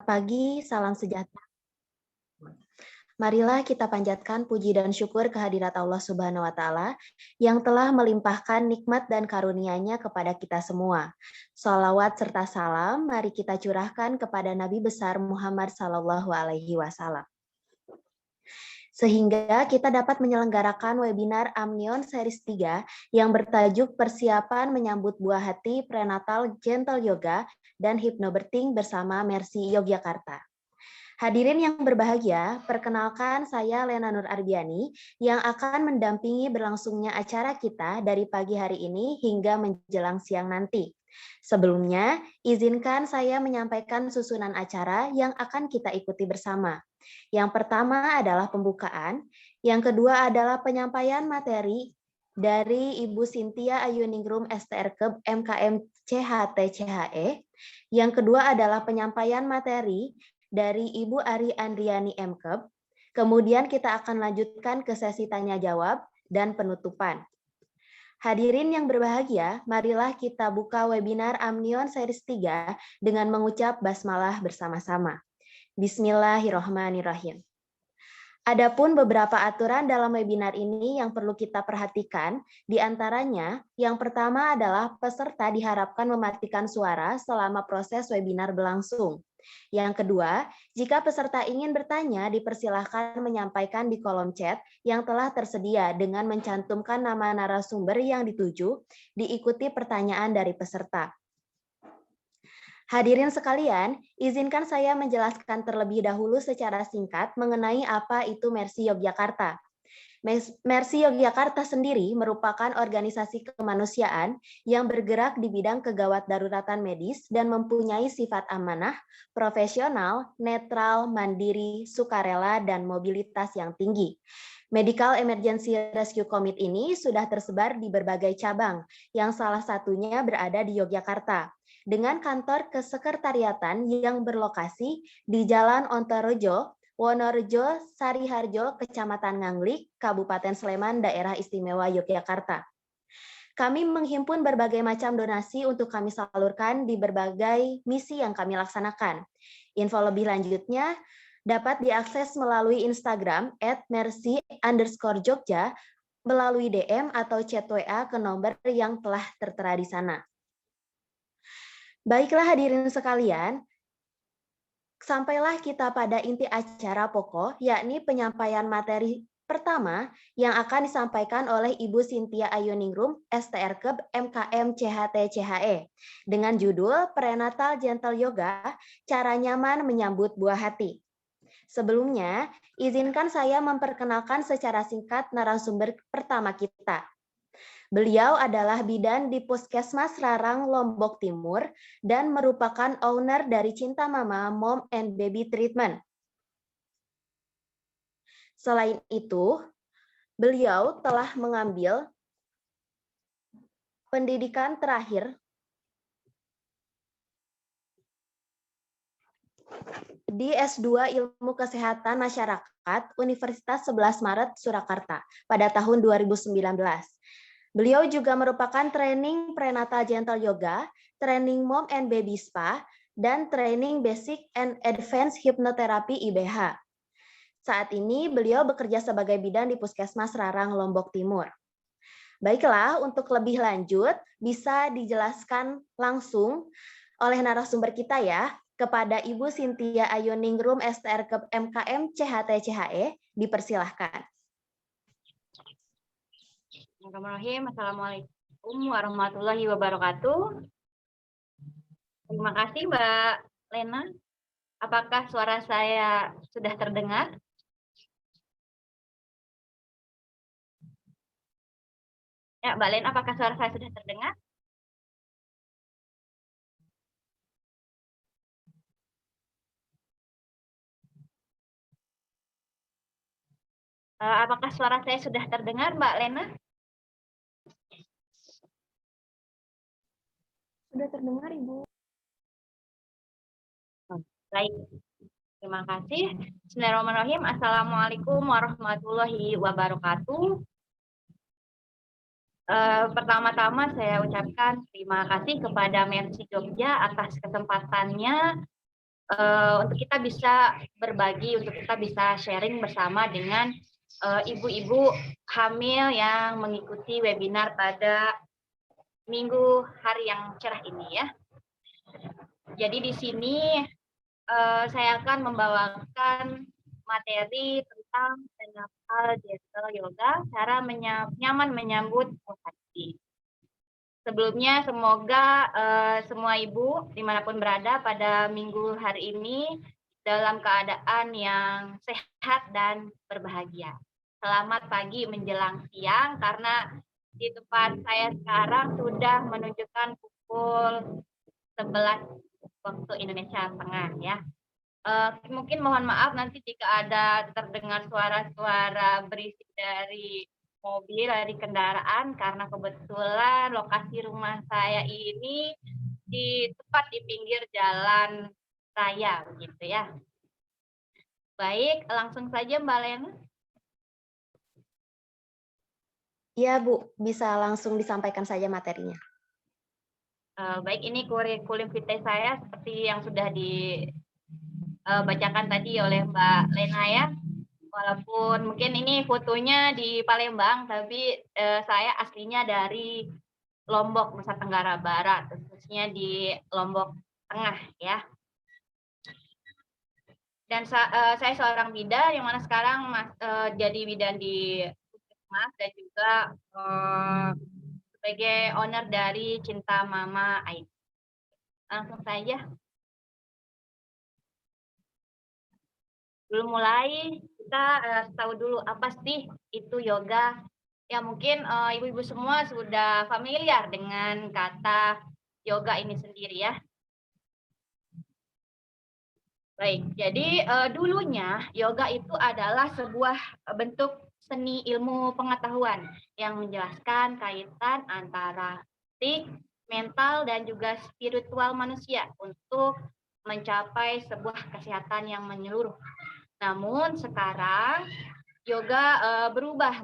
Pagi, salam sejahtera. Marilah kita panjatkan puji dan syukur kehadirat Allah Subhanahu wa Ta'ala yang telah melimpahkan nikmat dan karunia-Nya kepada kita semua. Salawat serta salam, mari kita curahkan kepada Nabi besar Muhammad Sallallahu Alaihi Wasallam. Sehingga kita dapat menyelenggarakan webinar Amnion Series 3 yang bertajuk Persiapan Menyambut Buah Hati Prenatal Gentle Yoga dan Hypnobirthing bersama Mercy Yogyakarta. Hadirin yang berbahagia, perkenalkan saya Lena Nur Arbiani yang akan mendampingi berlangsungnya acara kita dari pagi hari ini hingga menjelang siang nanti. Sebelumnya, izinkan saya menyampaikan susunan acara yang akan kita ikuti bersama. Yang pertama adalah pembukaan, yang kedua adalah penyampaian materi dari Ibu Cynthia Ayuningrum STRKEB MKM CHT CHE. Yang kedua adalah penyampaian materi dari Ibu Ari Andriani MKEB. Kemudian kita akan lanjutkan ke sesi tanya jawab dan penutupan. Hadirin yang berbahagia, marilah kita buka webinar Amnion Series 3 dengan mengucap basmalah bersama-sama. Bismillahirrahmanirrahim. Adapun beberapa aturan dalam webinar ini yang perlu kita perhatikan, di antaranya yang pertama adalah peserta diharapkan mematikan suara selama proses webinar berlangsung. Yang kedua, jika peserta ingin bertanya, dipersilahkan menyampaikan di kolom chat yang telah tersedia dengan mencantumkan nama narasumber yang dituju, diikuti pertanyaan dari peserta. Hadirin sekalian, izinkan saya menjelaskan terlebih dahulu secara singkat mengenai apa itu Mercy Yogyakarta. Mercy Yogyakarta sendiri merupakan organisasi kemanusiaan yang bergerak di bidang kegawat daruratan medis dan mempunyai sifat amanah, profesional, netral, mandiri, sukarela, dan mobilitas yang tinggi. Medical Emergency Rescue Committee ini sudah tersebar di berbagai cabang, yang salah satunya berada di Yogyakarta, dengan kantor kesekretariatan yang berlokasi di Jalan Ontarojo, Wonorejo, Sariharjo, Kecamatan Nganglik, Kabupaten Sleman, Daerah Istimewa Yogyakarta. Kami menghimpun berbagai macam donasi untuk kami salurkan di berbagai misi yang kami laksanakan. Info lebih lanjutnya dapat diakses melalui Instagram @mercy_jogja, melalui DM atau chat WA ke nomor yang telah tertera di sana. Baiklah hadirin sekalian, sampailah kita pada inti acara pokok, yakni penyampaian materi pertama yang akan disampaikan oleh Ibu Cynthia Ayuningrum, STRKEB MKM CHT CHE, dengan judul Prenatal Gentle Yoga, Cara Nyaman Menyambut Buah Hati. Sebelumnya, izinkan saya memperkenalkan secara singkat narasumber pertama kita. Beliau adalah bidan di Puskesmas Rarang, Lombok Timur, dan merupakan owner dari Cinta Mama Mom and Baby Treatment. Selain itu, beliau telah mengambil pendidikan terakhir di S2 Ilmu Kesehatan Masyarakat Universitas 11 Maret Surakarta pada tahun 2019. Beliau juga merupakan training prenatal gentle yoga, training mom and baby spa, dan training basic and advanced hypnotherapy IBH. Saat ini beliau bekerja sebagai bidan di Puskesmas Rarang, Lombok Timur. Baiklah, untuk lebih lanjut bisa dijelaskan langsung oleh narasumber kita ya, kepada Ibu Cynthia Ayuningrum STRKEB MKM CHT CHE, dipersilahkan. Bismillahirrahmanirrahim. Assalamualaikum warahmatullahi wabarakatuh. Terima kasih Mbak Lena. Apakah suara saya sudah terdengar? Ya, Mbak Lena, apakah suara saya sudah terdengar? Apakah suara saya sudah terdengar, Mbak Lena? Sudah terdengar, Ibu. Baik, terima kasih. Bismillahirrahmanirrahim. Assalamualaikum warahmatullahi wabarakatuh. Pertama-tama saya ucapkan terima kasih kepada Mercy Jogja atas kesempatannya untuk kita bisa berbagi, untuk kita bisa sharing bersama dengan ibu-ibu hamil yang mengikuti webinar pada minggu hari yang cerah ini ya. Jadi di sini saya akan membawakan materi tentang prenatal gentle yoga, cara nyaman menyambut buah hati. Sebelumnya semoga semua ibu dimanapun berada pada minggu hari ini dalam keadaan yang sehat dan berbahagia. Selamat pagi menjelang siang karena di tempat saya sekarang sudah menunjukkan pukul 11 waktu Indonesia Tengah ya. Mungkin mohon maaf nanti jika ada terdengar suara-suara berisik dari mobil, dari kendaraan, karena kebetulan lokasi rumah saya ini tepat di pinggir jalan raya, begitu ya. Baik, langsung saja Mbak Lena. Iya Bu, bisa langsung disampaikan saja materinya. Baik, ini kurikulum vitae saya seperti yang sudah dibacakan tadi oleh Mbak Lena ya. Walaupun mungkin ini fotonya di Palembang, tapi saya aslinya dari Lombok, Nusa Tenggara Barat, khususnya di Lombok Tengah ya. Dan saya seorang bidan yang mana sekarang jadi bidan di Puskesmas dan juga sebagai owner dari Cinta Mama Aid. Langsung saja. Belum mulai, kita tahu dulu apa sih itu yoga. Ya mungkin ibu-ibu semua sudah familiar dengan kata yoga ini sendiri ya. Baik, jadi dulunya yoga itu adalah sebuah bentuk seni ilmu pengetahuan yang menjelaskan kaitan antara fisik, mental, dan juga spiritual manusia untuk mencapai sebuah kesehatan yang menyeluruh. Namun sekarang yoga berubah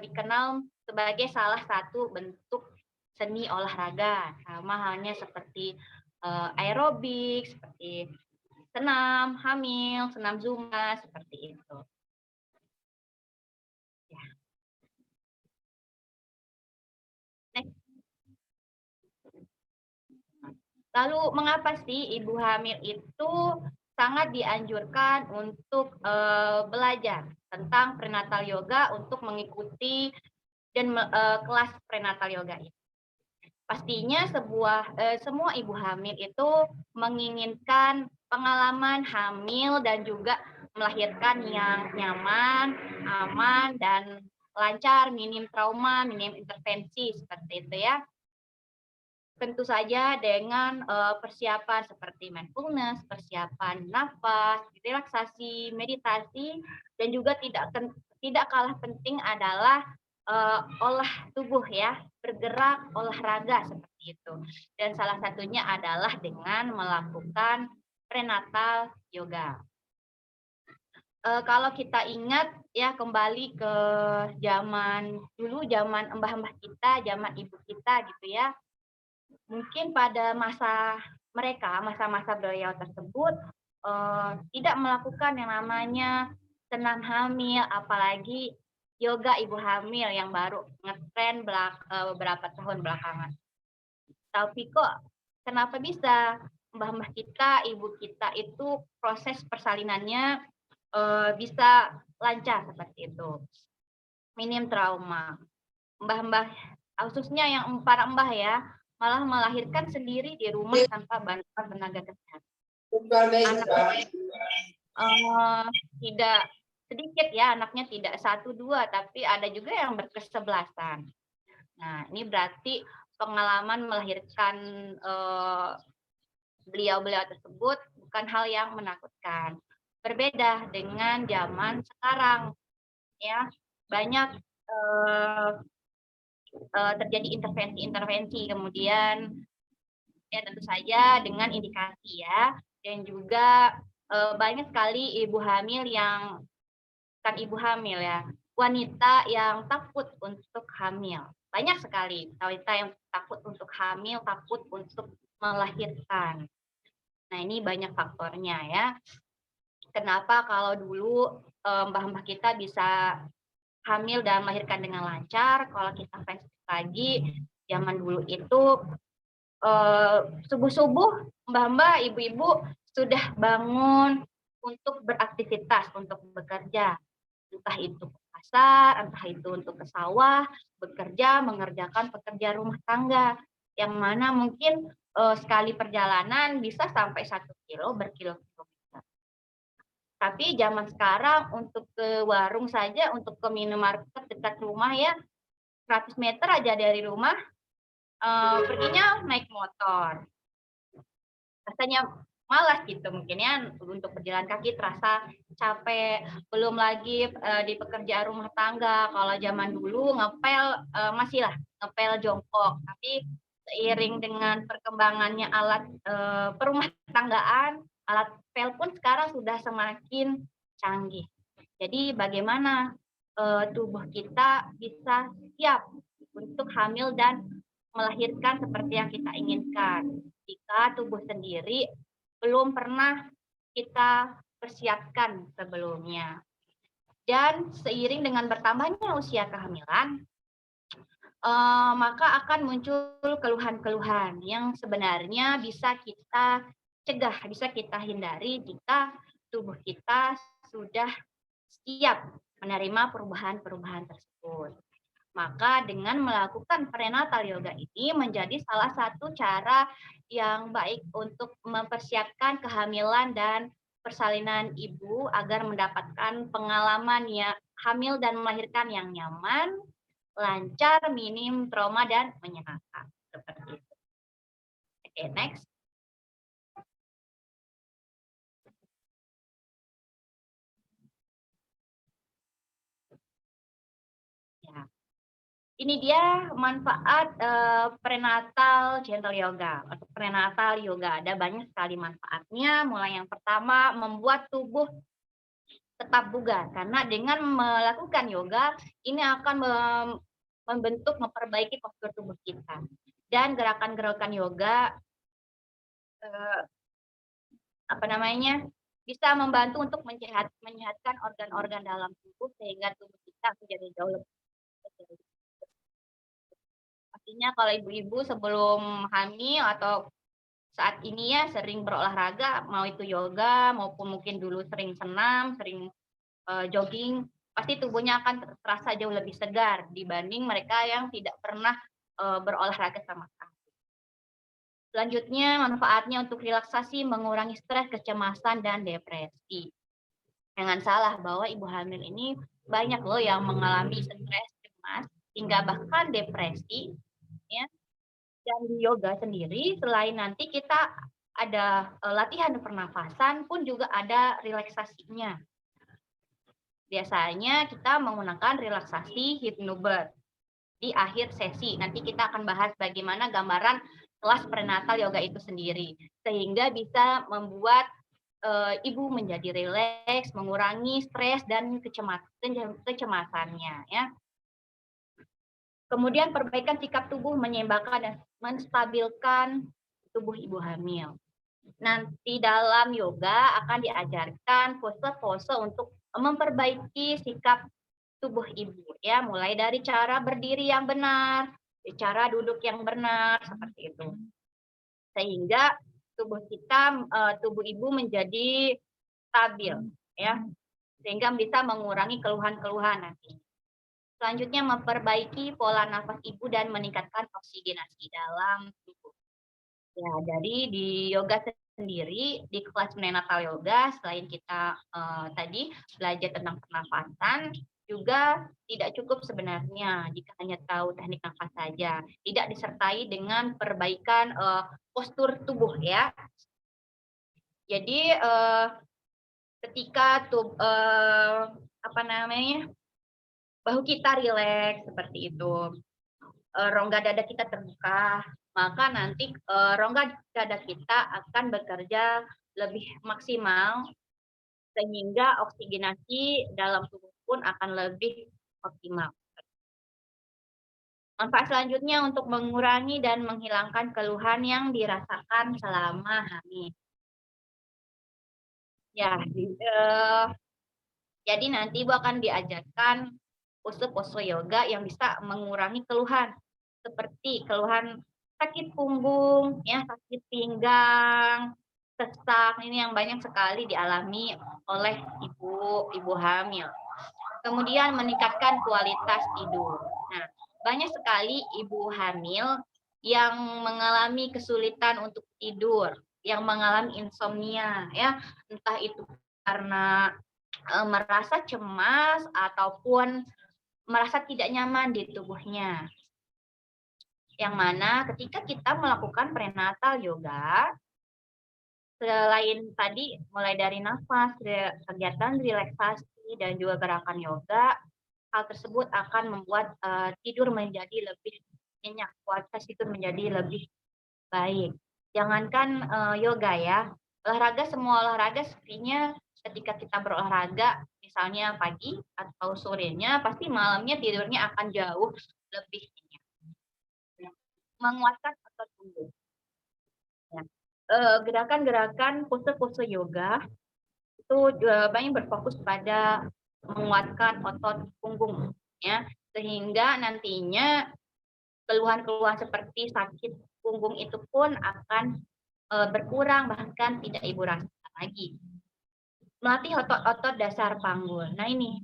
dikenal sebagai salah satu bentuk seni olahraga, sama halnya seperti aerobik, seperti senam hamil, senam zumba, seperti itu. Ya. Next. Lalu mengapa sih ibu hamil itu sangat dianjurkan untuk belajar tentang prenatal yoga untuk mengikuti dan kelas prenatal yoga ini? Pastinya semua ibu hamil itu menginginkan pengalaman hamil dan juga melahirkan yang nyaman, aman, dan lancar, minim trauma, minim intervensi, seperti itu ya. Tentu saja dengan persiapan seperti mindfulness, persiapan nafas, relaksasi, meditasi, dan juga tidak kalah penting adalah olah tubuh ya, bergerak, olahraga seperti itu. Dan salah satunya adalah dengan melakukan prenatal yoga. Kalau kita ingat ya kembali ke zaman dulu, zaman mbah-mbah kita, zaman ibu kita gitu ya. Mungkin pada masa-masa beliau tersebut tidak melakukan yang namanya senam hamil, apalagi yoga ibu hamil yang baru ngetren beberapa tahun belakangan. Tapi kok kenapa bisa mbah-mbah kita, ibu kita itu proses persalinannya bisa lancar seperti itu, minim trauma. Mbah-mbah, khususnya yang para mbah ya, malah melahirkan sendiri di rumah tanpa bantuan tenaga kesehatan. Tidak sedikit ya, anaknya tidak 1, 2, tapi ada juga yang berkesebelasan. Nah, ini berarti pengalaman melahirkan beliau-beliau tersebut bukan hal yang menakutkan. Berbeda dengan zaman sekarang, ya banyak terjadi intervensi-intervensi, kemudian ya tentu saja dengan indikasi ya, dan juga banyak sekali ibu hamil yang bukan ibu hamil ya, wanita yang takut untuk hamil. Banyak sekali wanita yang takut untuk hamil, takut untuk melahirkan. Nah, ini banyak faktornya ya. Kenapa kalau dulu mbah-mbah kita bisa hamil dan melahirkan dengan lancar, kalau kita flashback lagi, zaman dulu itu subuh-subuh mbah-mbah, ibu-ibu sudah bangun untuk beraktivitas, untuk bekerja. Entah itu ke pasar, entah itu untuk ke sawah, bekerja, mengerjakan pekerjaan rumah tangga. Yang mana mungkin sekali perjalanan bisa sampai 1 kilo, berkilo-kilometer. Tapi zaman sekarang untuk ke warung saja, untuk ke minimarket dekat rumah ya, 100 meter aja dari rumah, perginya naik motor. Rasanya malas gitu mungkin ya, untuk berjalan kaki terasa capek, belum lagi di pekerjaan rumah tangga. Kalau zaman dulu ngepel masih lah ngepel jongkok, tapi seiring dengan perkembangannya alat perumah tanggaan, alat pel pun sekarang sudah semakin canggih. Jadi bagaimana tubuh kita bisa siap untuk hamil dan melahirkan seperti yang kita inginkan. Jika tubuh sendiri belum pernah kita persiapkan sebelumnya. Dan seiring dengan bertambahnya usia kehamilan, maka akan muncul keluhan-keluhan yang sebenarnya bisa kita cegah, bisa kita hindari jika tubuh kita sudah siap menerima perubahan-perubahan tersebut. Maka dengan melakukan prenatal yoga ini menjadi salah satu cara yang baik untuk mempersiapkan kehamilan dan persalinan ibu agar mendapatkan pengalaman ya hamil dan melahirkan yang nyaman, lancar, minim trauma dan menyenangkan. Seperti itu. Oke, next. Ya. Ini dia manfaat prenatal gentle yoga. Untuk prenatal yoga ada banyak sekali manfaatnya. Mulai yang pertama, membuat tubuh tetap bugar. Karena dengan melakukan yoga, ini akan membentuk, memperbaiki postur tubuh kita. Dan gerakan-gerakan yoga bisa membantu untuk menyehatkan organ-organ dalam tubuh sehingga tubuh kita menjadi jauh lebih baik. Pastinya kalau ibu-ibu sebelum hamil atau saat ini ya sering berolahraga, mau itu yoga maupun mungkin dulu sering senam, sering jogging, pasti tubuhnya akan terasa jauh lebih segar dibanding mereka yang tidak pernah berolahraga sama sekali. Selanjutnya, manfaatnya untuk relaksasi, mengurangi stres, kecemasan, dan depresi. Jangan salah bahwa ibu hamil ini banyak loh yang mengalami stres, cemas, hingga bahkan depresi. Ya. Dan di yoga sendiri, selain nanti kita ada latihan pernafasan pun juga ada relaksasinya. Biasanya kita menggunakan relaksasi hypnobird di akhir sesi. Nanti kita akan bahas bagaimana gambaran kelas prenatal yoga itu sendiri. Sehingga bisa membuat ibu menjadi rileks, mengurangi stres dan kecemasannya. Ya. Kemudian perbaikan sikap tubuh, menyeimbangkan dan menstabilkan tubuh ibu hamil. Nanti dalam yoga akan diajarkan pose-pose untuk memperbaiki sikap tubuh ibu ya, mulai dari cara berdiri yang benar, cara duduk yang benar seperti itu. Sehingga tubuh kita, tubuh ibu menjadi stabil ya, sehingga bisa mengurangi keluhan-keluhan nanti. Selanjutnya memperbaiki pola nafas ibu dan meningkatkan oksigenasi dalam tubuh. Ya, jadi di yoga sendiri, di kelas prenatal yoga, selain kita tadi belajar tentang pernafasan, juga tidak cukup sebenarnya jika hanya tahu teknik nafas saja. Tidak disertai dengan perbaikan postur tubuh ya. Jadi ketika bahu kita rileks seperti itu, rongga dada kita terbuka, maka nanti rongga dada kita akan bekerja lebih maksimal sehingga oksigenasi dalam tubuh pun akan lebih optimal. Manfaat selanjutnya untuk mengurangi dan menghilangkan keluhan yang dirasakan selama hamil. Ya, jadi nanti Ibu akan diajarkan pose-pose yoga yang bisa mengurangi keluhan seperti keluhan sakit punggung, ya, sakit pinggang, sesak. Ini yang banyak sekali dialami oleh ibu hamil. Kemudian meningkatkan kualitas tidur. Nah, banyak sekali ibu hamil yang mengalami kesulitan untuk tidur, yang mengalami insomnia, ya, entah itu karena merasa cemas ataupun merasa tidak nyaman di tubuhnya. Yang mana ketika kita melakukan prenatal yoga, selain tadi mulai dari nafas, kegiatan relaksasi, dan juga gerakan yoga, hal tersebut akan membuat tidur menjadi lebih nyenyak, kualitas tidur menjadi lebih baik. Jangankan yoga ya, semua olahraga sepertinya ketika kita berolahraga, misalnya pagi atau sorenya, pasti malamnya tidurnya akan jauh lebih nyenyak. Menguatkan otot punggung. Ya. Gerakan-gerakan pose-pose yoga itu banyak berfokus pada menguatkan otot punggung, ya, sehingga nantinya keluhan-keluhan seperti sakit punggung itu pun akan berkurang, bahkan tidak ibu rasakan lagi. Melatih otot-otot dasar panggul. Nah, ini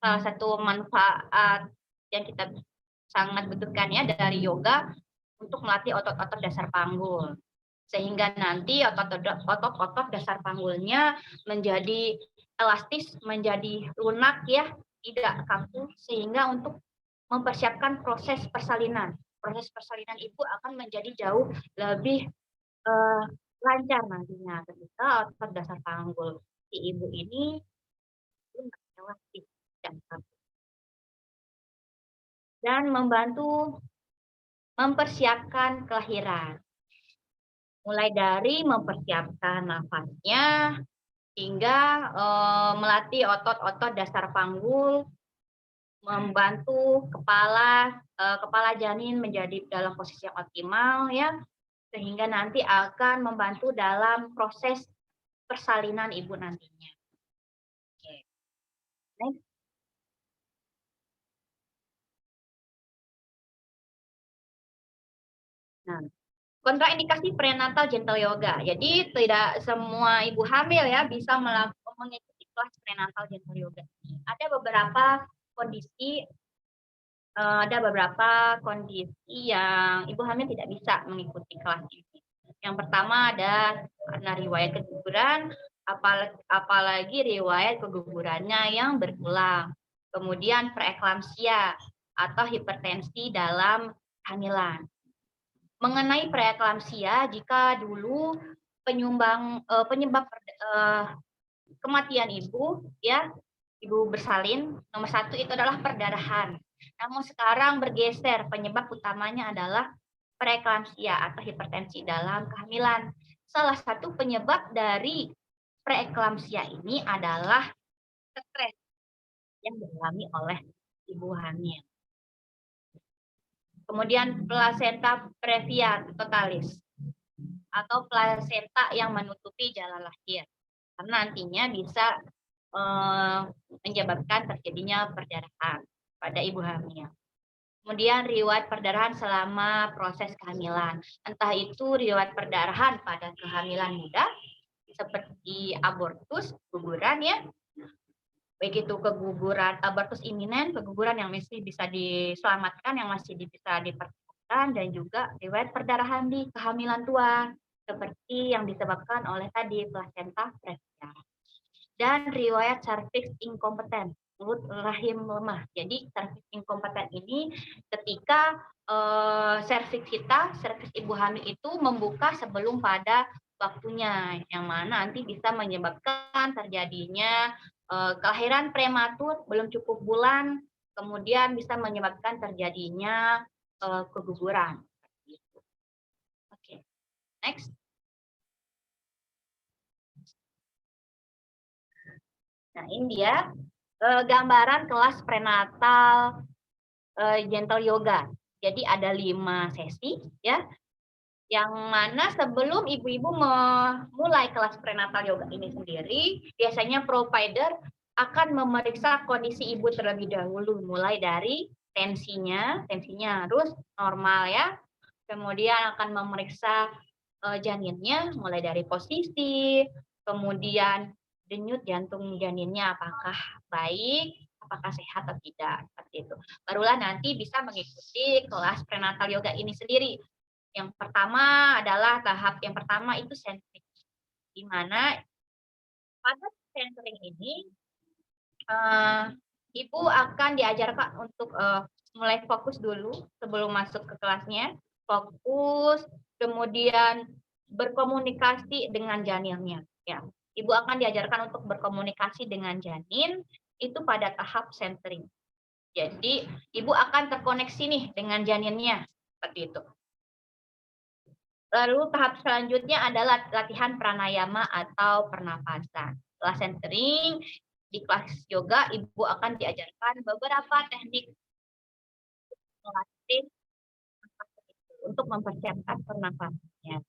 salah satu manfaat yang kita sangat butuhkan ya dari yoga untuk melatih otot-otot dasar panggul. Sehingga nanti otot-otot dasar panggulnya menjadi elastis, menjadi lunak ya, tidak kaku, sehingga untuk mempersiapkan proses persalinan. Proses persalinan ibu akan menjadi jauh lebih lancar nantinya ketika otot dasar panggul si ibu ini elastis dan kaku. Dan membantu mempersiapkan kelahiran. Mulai dari mempersiapkan nafasnya hingga melatih otot-otot dasar panggul, membantu kepala janin menjadi dalam posisi yang optimal ya, sehingga nanti akan membantu dalam proses persalinan ibu nantinya. Oke. Next. Nah, kontraindikasi prenatal gentle yoga. Jadi tidak semua ibu hamil ya bisa mengikuti kelas prenatal gentle yoga. Ada beberapa kondisi yang ibu hamil tidak bisa mengikuti kelas ini. Yang pertama ada karena riwayat keguguran, apalagi riwayat kegugurannya yang berulang. Kemudian preeklamsia atau hipertensi dalam kehamilan. Mengenai preeklamsia, jika dulu penyebab kematian ibu ya, ibu bersalin, nomor 1 itu adalah perdarahan. Namun sekarang bergeser, penyebab utamanya adalah preeklamsia atau hipertensi dalam kehamilan. Salah satu penyebab dari preeklamsia ini adalah stres yang dialami oleh ibu hamil. Kemudian plasenta previa totalis atau plasenta yang menutupi jalan lahir, karena nantinya bisa menyebabkan terjadinya perdarahan pada ibu hamil. Kemudian riwayat perdarahan selama proses kehamilan, entah itu riwayat perdarahan pada kehamilan muda seperti abortus, guguran ya, baik itu keguguran abortus iminen, keguguran yang masih bisa diselamatkan, yang masih bisa dipertahankan, dan juga riwayat perdarahan di kehamilan tua seperti yang disebabkan oleh tadi plasenta previa. Dan riwayat serviks inkompeten, mulut rahim lemah. Jadi serviks inkompeten ini ketika serviks ibu hamil itu membuka sebelum pada waktunya, yang mana nanti bisa menyebabkan terjadinya kelahiran prematur belum cukup bulan, kemudian bisa menyebabkan terjadinya keguguran. Oke, next. Nah, ini dia gambaran kelas prenatal gentle yoga. Jadi ada 5 sesi ya. Yang mana sebelum ibu-ibu memulai kelas prenatal yoga ini sendiri, biasanya provider akan memeriksa kondisi ibu terlebih dahulu, mulai dari tensinya harus normal ya. Kemudian akan memeriksa janinnya, mulai dari posisi, kemudian denyut jantung janinnya apakah baik, apakah sehat atau tidak, seperti itu. Barulah nanti bisa mengikuti kelas prenatal yoga ini sendiri. Yang pertama adalah tahap yang pertama itu centering, di mana pada centering ini ibu akan diajarkan untuk mulai fokus dulu sebelum masuk ke kelasnya, fokus, kemudian berkomunikasi dengan janinnya. Ya, ibu akan diajarkan untuk berkomunikasi dengan janin itu pada tahap centering. Jadi ibu akan terkoneksi nih dengan janinnya seperti itu. Lalu tahap selanjutnya adalah latihan pranayama atau pernapasan. Setelah centering, di kelas yoga ibu akan diajarkan beberapa teknik melatih untuk mempersiapkan pernapasannya.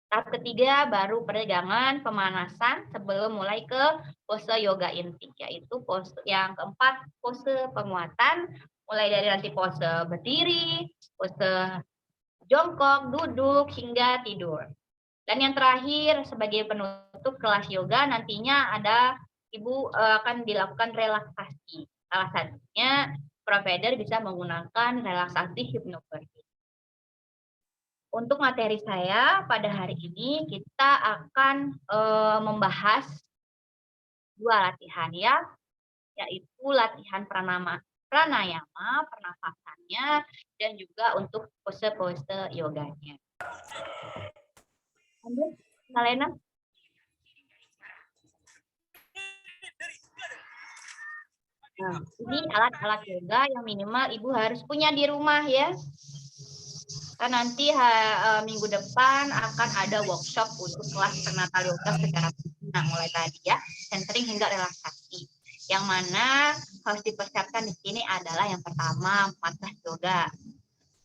Tahap ketiga baru peregangan pemanasan sebelum mulai ke pose yoga inti, yaitu pose yang keempat, pose penguatan, mulai dari nanti pose berdiri, pose jongkok, duduk, hingga tidur. Dan yang terakhir sebagai penutup kelas yoga nantinya ada ibu akan dilakukan relaksasi. Salah satunya provider bisa menggunakan relaksasi hipnobirthing. Untuk materi saya pada hari ini kita akan membahas dua latihan ya, yaitu latihan pranayama, pernafasannya, dan juga untuk pose-pose yoganya. Lanjut, Salena. Nah, ini alat-alat yoga yang minimal ibu harus punya di rumah ya. Karena nanti minggu depan akan ada workshop untuk kelas prenatal yoga secara nah, mulai tadi ya, centering hingga relaksasi. Yang mana harus dipersiapkan di sini adalah yang pertama matras yoga,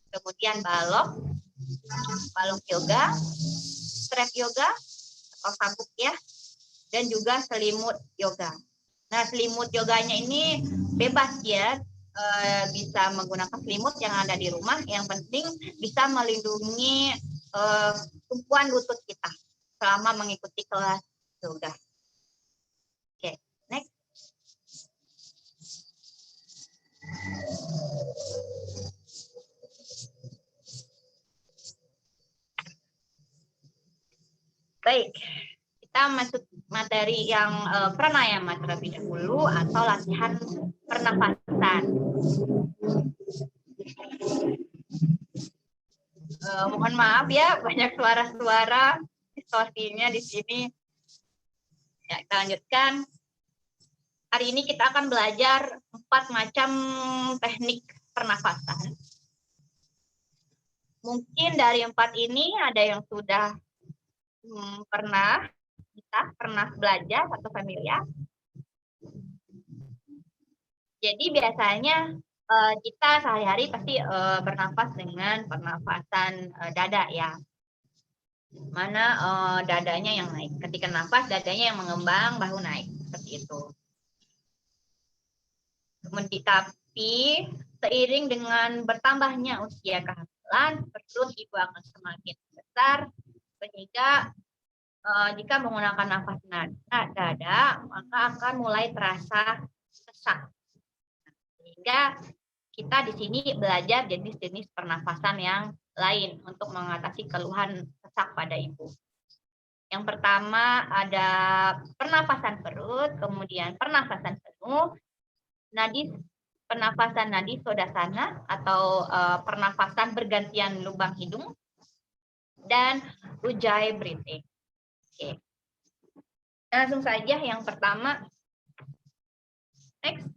kemudian balok yoga, strap yoga atau sabuk ya, dan juga selimut yoga. Nah, selimut yoganya ini bebas ya, bisa menggunakan selimut yang ada di rumah. Yang penting bisa melindungi tumpuan lutut kita selama mengikuti kelas yoga. Oke, next. Baik, kita masuk materi yang pranayama terlebih dahulu atau latihan pernafasan. Mohon maaf ya, banyak suara-suara distorsinya di sini. Ya, kita lanjutkan. Hari ini kita akan belajar 4 macam teknik pernafasan. Mungkin dari 4 ini ada yang sudah pernah belajar atau familiar. Jadi biasanya kita sehari-hari pasti bernafas dengan pernafasan dada ya. Mana dadanya yang naik. Ketika nafas dadanya yang mengembang, bahu naik. Seperti itu. Tapi seiring dengan bertambahnya usia kehamilan, perut ibu akan semakin besar sehingga jika menggunakan nafas dada, maka akan mulai terasa sesak. Sehingga kita di sini belajar jenis-jenis pernafasan yang lain untuk mengatasi keluhan sesak pada ibu. Yang pertama ada pernafasan perut, kemudian pernafasan penuh, pernafasan nadi sodasana atau pernafasan bergantian lubang hidung, dan ujjayi breathing. Oke. Langsung saja yang pertama. Next.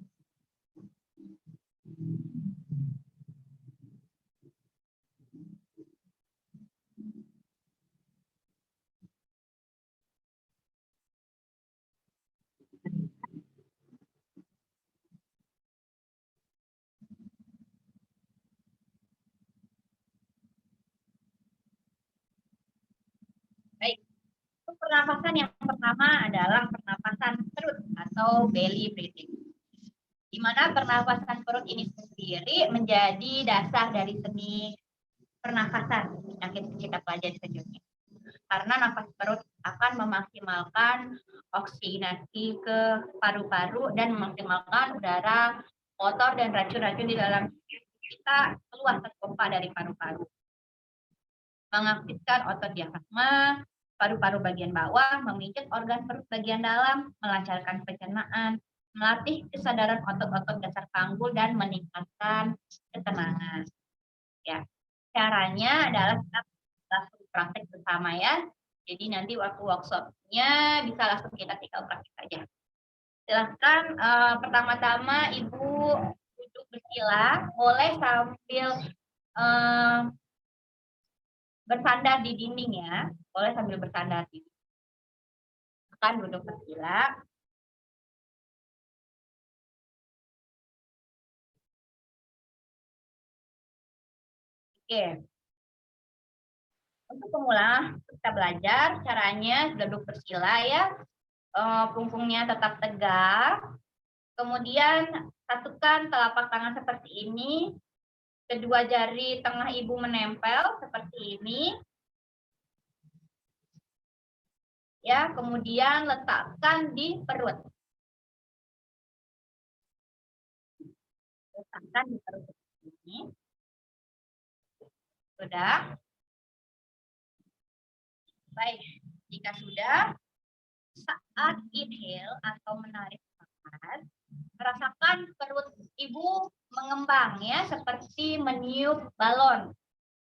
Pernapasan yang pertama adalah pernapasan perut atau belly breathing. Di mana pernapasan perut ini sendiri menjadi dasar dari seni pernapasan yang kita pelajari selanjutnya. Karena nafas perut akan memaksimalkan oksigenasi ke paru-paru dan memaksimalkan udara kotor dan racun-racun di dalam kita keluar terpompa dari paru-paru. Mengaktifkan otot diafragma, paru-paru bagian bawah, memijat organ perut bagian dalam, melancarkan pencernaan, melatih kesadaran otot-otot dasar panggul dan meningkatkan ketenangan. Ya, caranya adalah kita langsung praktek bersama ya. Jadi nanti waktu workshopnya bisa langsung kita tinggal praktek saja. Silahkan pertama-tama Ibu duduk bersila, boleh sambil bersandar di dinding ya, boleh sambil bersandar di dinding. Akan duduk bersila. Oke. Untuk pemula kita belajar caranya duduk bersila ya, punggungnya tetap tegak. Kemudian satukan telapak tangan seperti ini, kedua jari tengah Ibu menempel seperti ini. Ya, kemudian letakkan di perut. Letakkan di perut seperti ini. Sudah? Baik, jika sudah, saat inhale atau menarik nafas, rasakan perut Ibu mengembang ya, seperti meniup balon.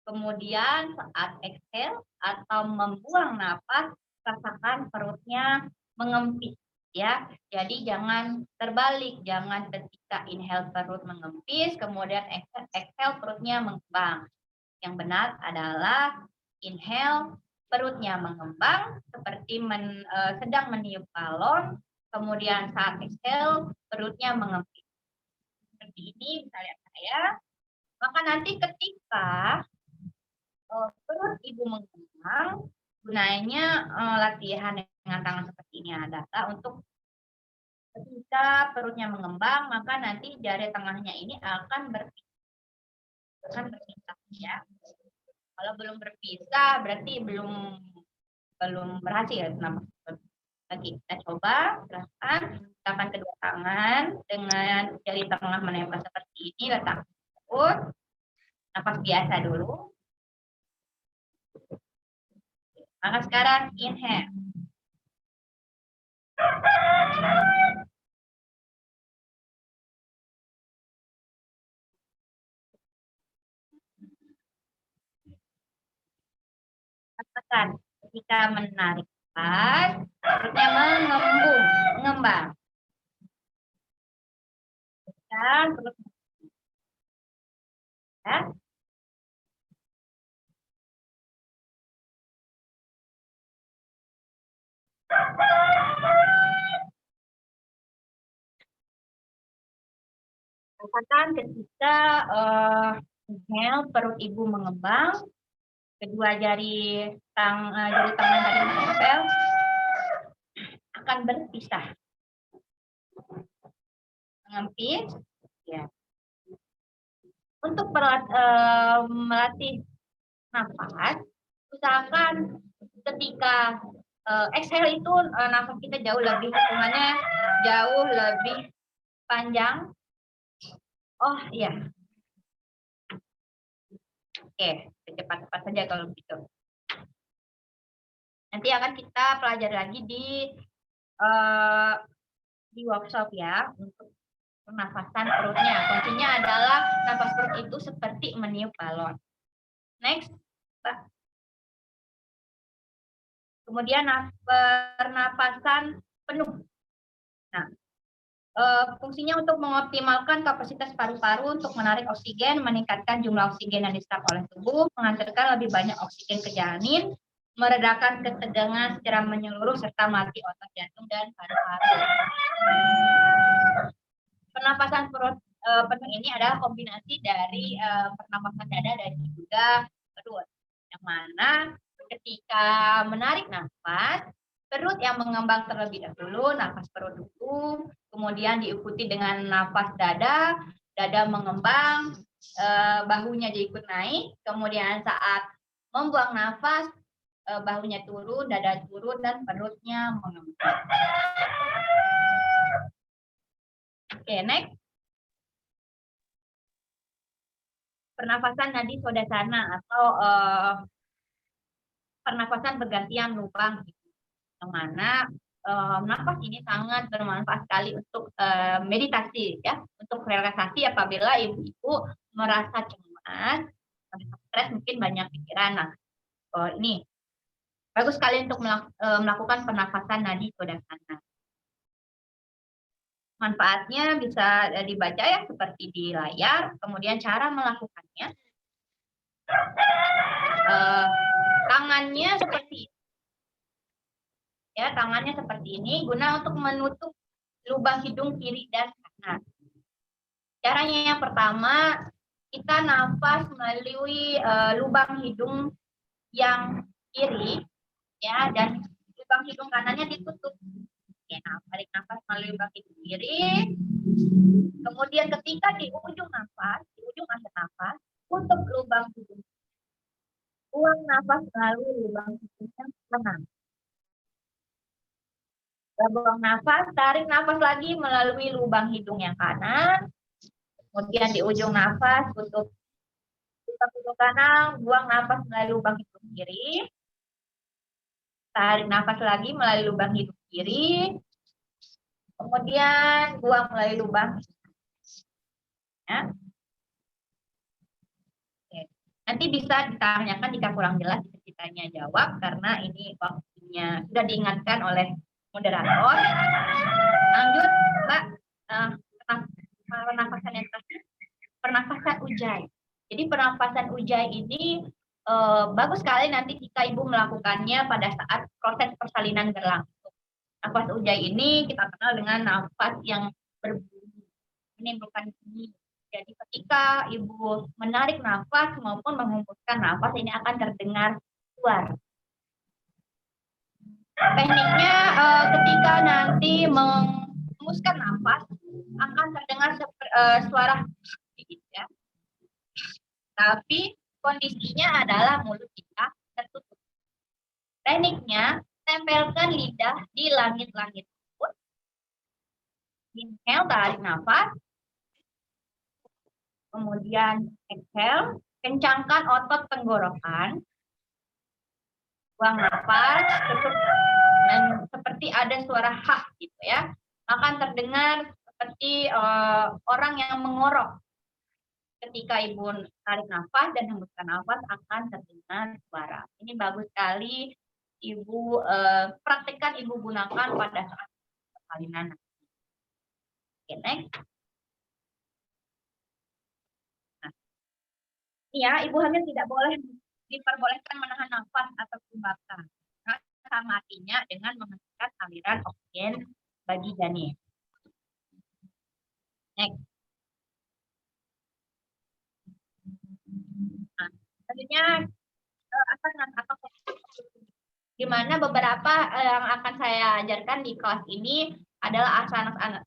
Kemudian saat exhale atau membuang nafas, rasakan perutnya mengempis ya. Jadi jangan terbalik, jangan ketika inhale perut mengempis, kemudian exhale perutnya mengembang. Yang benar adalah inhale perutnya mengembang seperti sedang meniup balon, kemudian saat exhale perutnya mengempis. Seperti ini bisa lihat saya. Maka nanti ketika perut Ibu mengembang, gunanya latihan dengan tangan seperti ini adalah untuk ketika perutnya mengembang, maka nanti jari tengahnya ini akan berpisah ya. Kalau belum berpisah berarti belum berhasil. Lagi kita coba, gerakan kedua tangan dengan jari tengah menempel seperti ini, letak perut, nafas biasa dulu. Maka sekarang inhale. Rasakan ketika menarik nafas, perutnya mengembang. Dan perut ya. Rasakan ketika inhale perut Ibu mengembang, kedua jari tangan tadi menempel akan berpisah, mengempis ya. Untuk melatih nafas, usahakan ketika exhale itu nafas kita jauh lebih, hitungannya jauh lebih panjang. Oh iya. Oke, cepat-cepat saja kalau begitu. Nanti akan kita pelajari lagi di workshop ya, untuk pernafasan perutnya. Kuncinya adalah nafas perut itu seperti meniup balon. Next, Pak. Kemudian pernapasan penuh. Nah, fungsinya untuk mengoptimalkan kapasitas paru-paru untuk menarik oksigen, meningkatkan jumlah oksigen yang diserap oleh tubuh, mengantarkan lebih banyak oksigen ke janin, meredakan ketegangan secara menyeluruh, serta melatih otot jantung dan paru-paru. Pernapasan perut penuh ini adalah kombinasi dari pernapasan dada dan juga perut. Yang mana ketika menarik nafas, Perut yang mengembang terlebih dahulu, nafas perut dulu, kemudian diikuti dengan nafas dada, dada mengembang, bahunya juga ikut naik, kemudian saat membuang nafas, bahunya turun, dada turun, dan perutnya mengembang. Oke, next. Pernafasan nadi sodasana atau pernafasan bergantian lubang, yang mana nafas ini sangat bermanfaat sekali untuk meditasi, ya, untuk relaksasi apabila ibu-ibu merasa cemas, stres, mungkin banyak pikiran. Nah, ini bagus sekali untuk melakukan pernafasan nadi sodasana. Manfaatnya bisa dibaca ya seperti di layar. Kemudian cara melakukannya, tangannya seperti ini. Ya, tangannya seperti ini guna untuk menutup lubang hidung kiri dan kanan. Caranya yang pertama, kita nafas melalui lubang hidung yang kiri, ya, dan lubang hidung kanannya ditutup. Oke, nah, tarik nafas melalui lubang hidung kiri. Kemudian ketika di ujung akhir nafas, tutup lubang hidung. Buang nafas melalui lubang hidung yang kanan. Buang nafas, tarik nafas lagi melalui lubang hidung yang kanan. Kemudian di ujung nafas, tutup lubang hidung kanan, buang nafas melalui lubang hidung kiri. Tarik nafas lagi melalui lubang hidung kiri. Kemudian buang melalui lubang hidung. Ya. Oke. Nanti bisa ditanyakan jika kurang jelas, kita tanya jawab karena ini waktunya sudah diingatkan oleh moderator. Lanjut, Mbak. Pernafasan yang terakhir, pernafasan ujjayi. Jadi pernafasan ujjayi ini bagus sekali nanti jika ibu melakukannya pada saat proses persalinan berlangsung. Nafas ujjayi ini kita kenal dengan nafas yang berbunyi, menimbulkan bunyi. Jadi ketika ibu menarik nafas maupun menghembuskan nafas, ini akan terdengar suara. Tekniknya ketika nanti menghembuskan nafas akan terdengar suara sedikit, ya. Tapi kondisinya adalah mulut kita tertutup. Tekniknya, tempelkan lidah di langit-langit mulut. Inhale, tarik nafas. Kemudian exhale, kencangkan otot tenggorokan. Buang nafas, tutup, dan seperti ada suara hah gitu, ya. Akan terdengar seperti orang yang mengorok. Ketika ibu tarik nafas dan hembuskan nafas akan terdengar suara. Ini bagus sekali ibu praktekkan, ibu gunakan pada saat persalinan. Oke, next. Nah, ya, ibu hamil tidak boleh diperbolehkan menahan nafas atau membakar. Nah, sama artinya dengan menghentikan aliran oksigen bagi janin. Next. Nah, selanjutnya di mana beberapa yang akan saya ajarkan di kelas ini adalah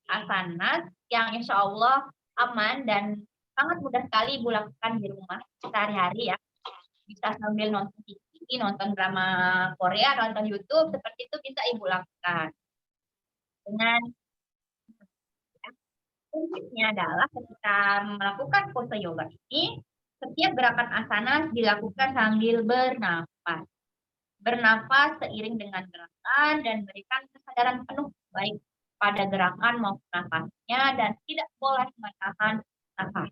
asanas yang insya Allah aman dan sangat mudah sekali ibu lakukan di rumah sehari-hari, ya. Bisa sambil nonton TV, nonton drama Korea, nonton YouTube, seperti itu bisa ibu lakukan. Dengan prinsipnya adalah ketika melakukan pose yoga ini, setiap gerakan asana dilakukan sambil bernafas. Bernafas seiring dengan gerakan dan berikan kesadaran penuh baik pada gerakan maupun nafasnya dan tidak boleh menahan nafas.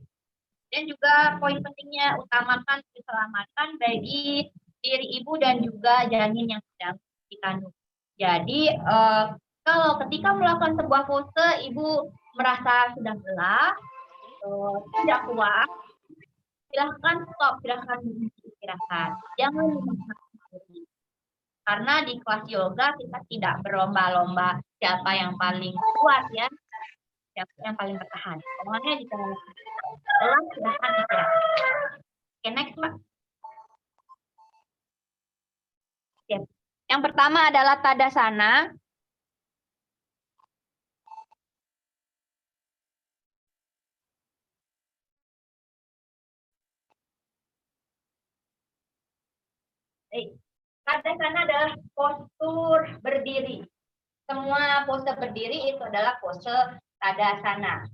Dan juga poin pentingnya, utamakan keselamatan bagi diri ibu dan juga janin yang sedang dikandung. Jadi kalau ketika melakukan sebuah pose ibu merasa sudah lelah, tidak kuat, silahkan stop, silahkan berhenti istirahat. Jangan memaksakan diri. Karena di kelas yoga kita tidak berlomba-lomba siapa yang paling kuat, ya, siapa yang paling bertahan. Pokoknya jika lelah silahkan istirahat. Oke, next, Mbak. Yang pertama adalah Tadasana. Tadasana adalah postur berdiri. Semua pose berdiri itu adalah pose Tadasana.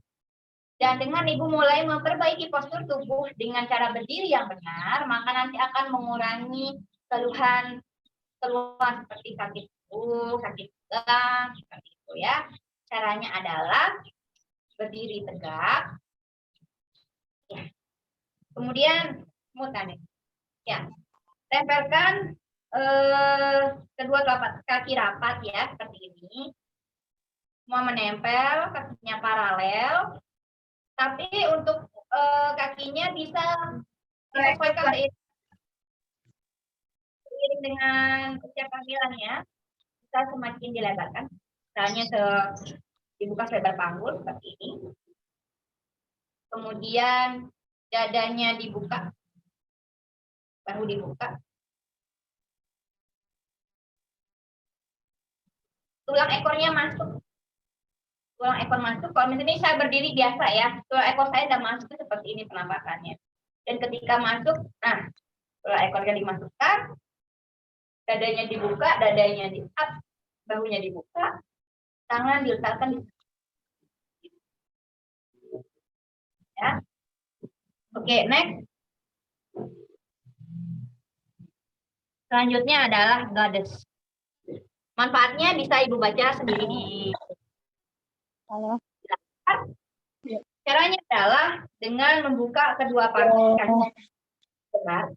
Dan dengan Ibu mulai memperbaiki postur tubuh dengan cara berdiri yang benar, maka nanti akan mengurangi keluhan seperti sakit perut, sakit tulang, seperti itu ya. Caranya adalah berdiri tegak. Ya. Kemudian mutan ya. Tempelkan kedua telapak kaki rapat ya, seperti ini. Semua menempel, kakinya paralel. Tapi untuk kakinya bisa disesuaikan seiring dengan usia kehamilannya, bisa semakin dilebarkan. Misalnya dibuka selebar panggul seperti ini. Kemudian dadanya dibuka, baru dibuka. Tulang ekornya masuk. Tulang ekor masuk. Kalau misalnya saya berdiri biasa ya, tulang ekor saya sudah masuk seperti ini penampakannya. Dan ketika masuk, nah, tulang ekornya dimasukkan, dadanya dibuka, dadanya di-up, bahunya dibuka, tangan diletakkan di ya. Oke, next. Selanjutnya adalah goddess. Manfaatnya bisa Ibu baca sendiri di Caranya adalah dengan membuka kedua kaki benar.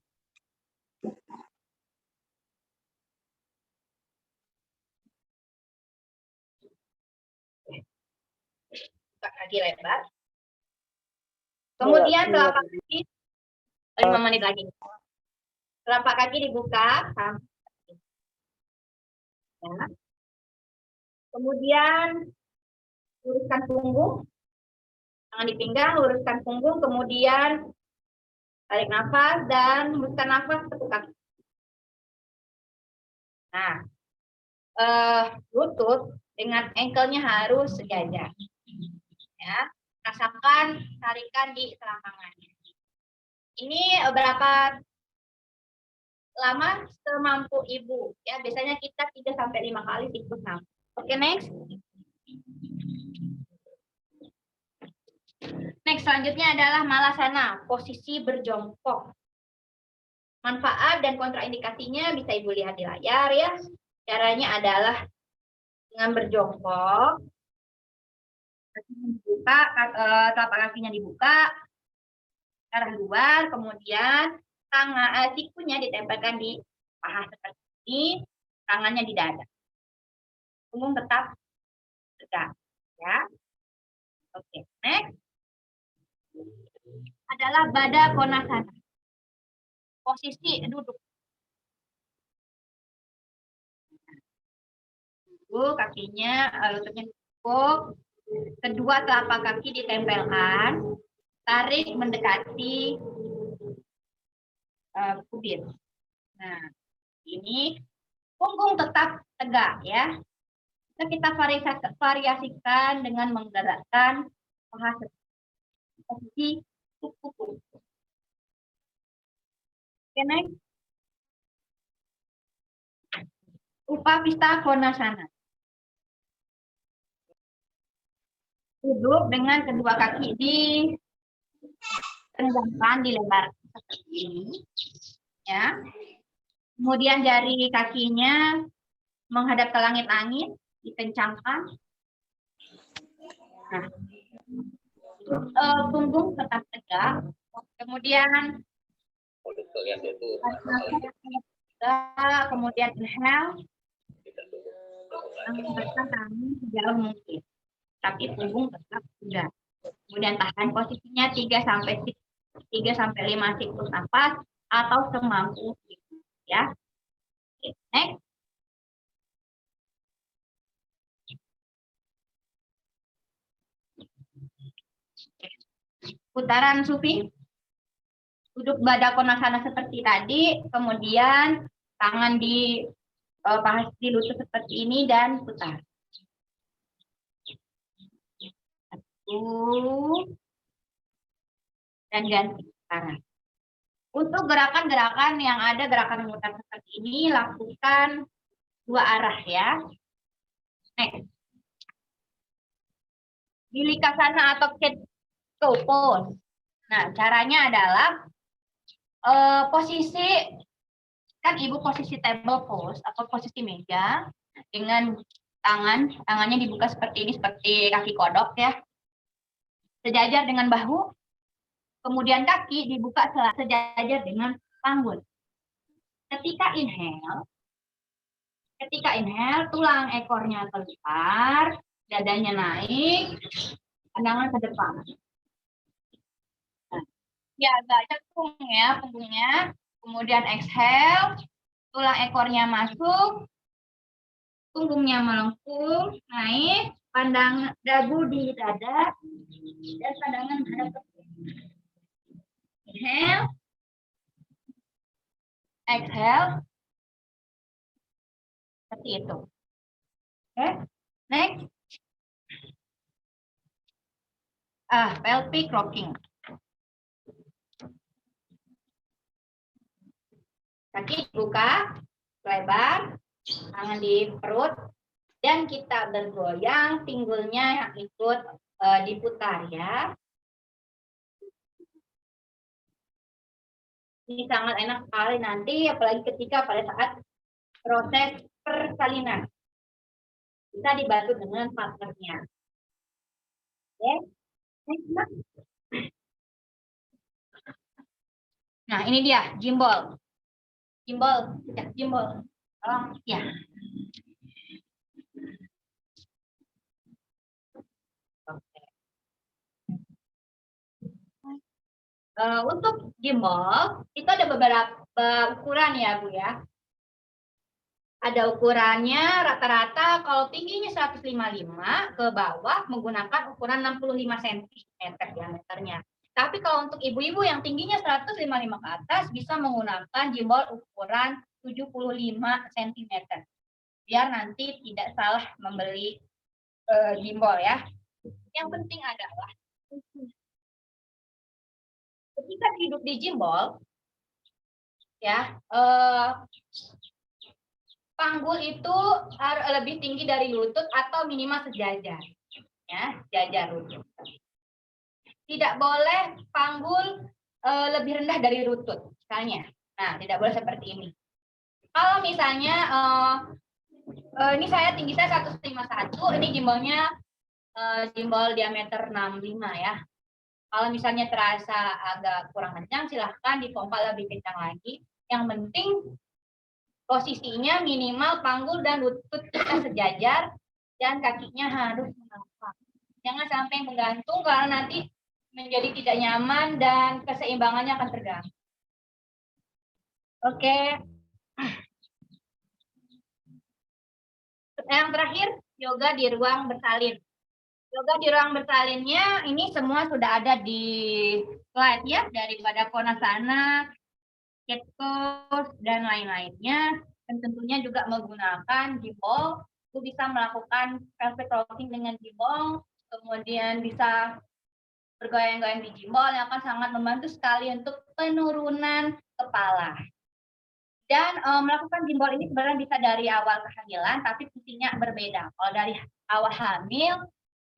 Buka kaki lebar. Kemudian telapak kaki 5 menit lagi. Telapak kaki dibuka. Ya. Kemudian luruskan punggung. Tangan di pinggang, luruskan punggung, kemudian tarik nafas dan hembuskan nafas tekuk kaki. Nah, lutut dengan ankle-nya harus sejajar. Ya, rasakan tarikan di selangkangannya. Ini berapa lama semampu Ibu. Ya, biasanya kita 3 sampai 5 kali siklus nafas. Oke, next. Next, selanjutnya adalah Malasana, posisi berjongkok. Manfaat dan kontraindikasinya bisa Ibu lihat di layar ya. Caranya adalah dengan berjongkok, dibuka, telapak kakinya dibuka, ke arah luar, kemudian tangan sikunya ditempelkan di paha seperti ini, tangannya di dada. Punggung tetap tegak, ya. Oke, next adalah Baddha Konasana. Posisi duduk. Kakinya, lututnya duduk, kedua telapak kaki ditempelkan, tarik mendekati bibir. Nah, ini punggung tetap tegak ya. Kita variasikan dengan menggerakkan paha posisi kuku. Oke, next. Upavista Konasana. Duduk dengan kedua kaki ditenggangkan, dilebarkan seperti ini. Ya. Kemudian jari kakinya menghadap ke langit-langit, dikencangkan. Nah, punggung tetap tegak. Kemudian kemudian inhale, angkatkan tangan sejauh mungkin, tapi punggung tetap tegak. Kemudian tahan posisinya 3 sampai 5 siklus nafas atau semampu ya. Next. Putaran Sufi. Duduk Baddha Konasana seperti tadi, kemudian tangan di paha di lutut seperti ini dan putar. Satu dan ganti arah. Untuk gerakan-gerakan yang ada gerakan memutar seperti ini, lakukan 2 arah ya. Next. Bilikasana atau keto pose. Nah, caranya adalah posisi, kan ibu posisi table pose atau posisi meja dengan tangannya dibuka seperti ini, seperti kaki kodok ya. Sejajar dengan bahu, kemudian kaki dibuka sejajar dengan panggul. Ketika inhale, tulang ekornya keluar, dadanya naik, pandangan ke depan. Ya, agak cekung ya punggungnya. Kemudian exhale, tulang ekornya masuk, punggungnya melengkung, naik, pandang dagu di dada, dan pandangan menghadap ke depan. Inhale, exhale, seperti itu. Oke, next. Pelvic rocking. Kaki buka lebar, tangan di perut, dan kita bergoyang, pinggulnya yang ikut diputar ya. Ini sangat enak sekali nanti, apalagi ketika pada saat proses persalinan. Bisa dibantu dengan partnernya. Oke. Nah, ini dia, gimbal. Gimbal. Oh, ya. Untuk gimbal, itu ada beberapa ukuran ya, Bu ya. Ada ukurannya rata-rata kalau tingginya 155 ke bawah menggunakan ukuran 65 cm diameternya. Tapi kalau untuk ibu-ibu yang tingginya 155 ke atas bisa menggunakan gimbal ukuran 75 cm. Biar nanti tidak salah membeli gimbal ya. Yang penting adalah ketika hidup di gimbal ya, panggul itu harus lebih tinggi dari lutut atau minimal sejajar. Ya, sejajar lutut. Tidak boleh panggul lebih rendah dari lutut, misalnya. Nah, tidak boleh seperti ini. Kalau misalnya ini tinggi saya 151, ini gimbalnya gimbal diameter 65 ya. Kalau misalnya terasa agak kurang kencang, silahkan dipompa lebih kencang lagi. Yang penting posisinya minimal panggul dan lutut kita sejajar dan kakinya harus menopang. Jangan sampai menggantung karena nanti menjadi tidak nyaman dan keseimbangannya akan terganggu. Oke. Yang terakhir, yoga di ruang bersalin. Yoga di ruang bersalinnya ini semua sudah ada di slide ya, daripada Konasana, cat pose, dan lain-lainnya. Dan tentunya juga menggunakan gimbal. Itu bisa melakukan pelvic rocking dengan gimbal, kemudian bisa bergoyang-goyang di gimbal yang akan sangat membantu sekali untuk penurunan kepala. Dan melakukan gimbal ini sebenarnya bisa dari awal kehamilan, tapi fungsinya berbeda. Kalau dari awal hamil,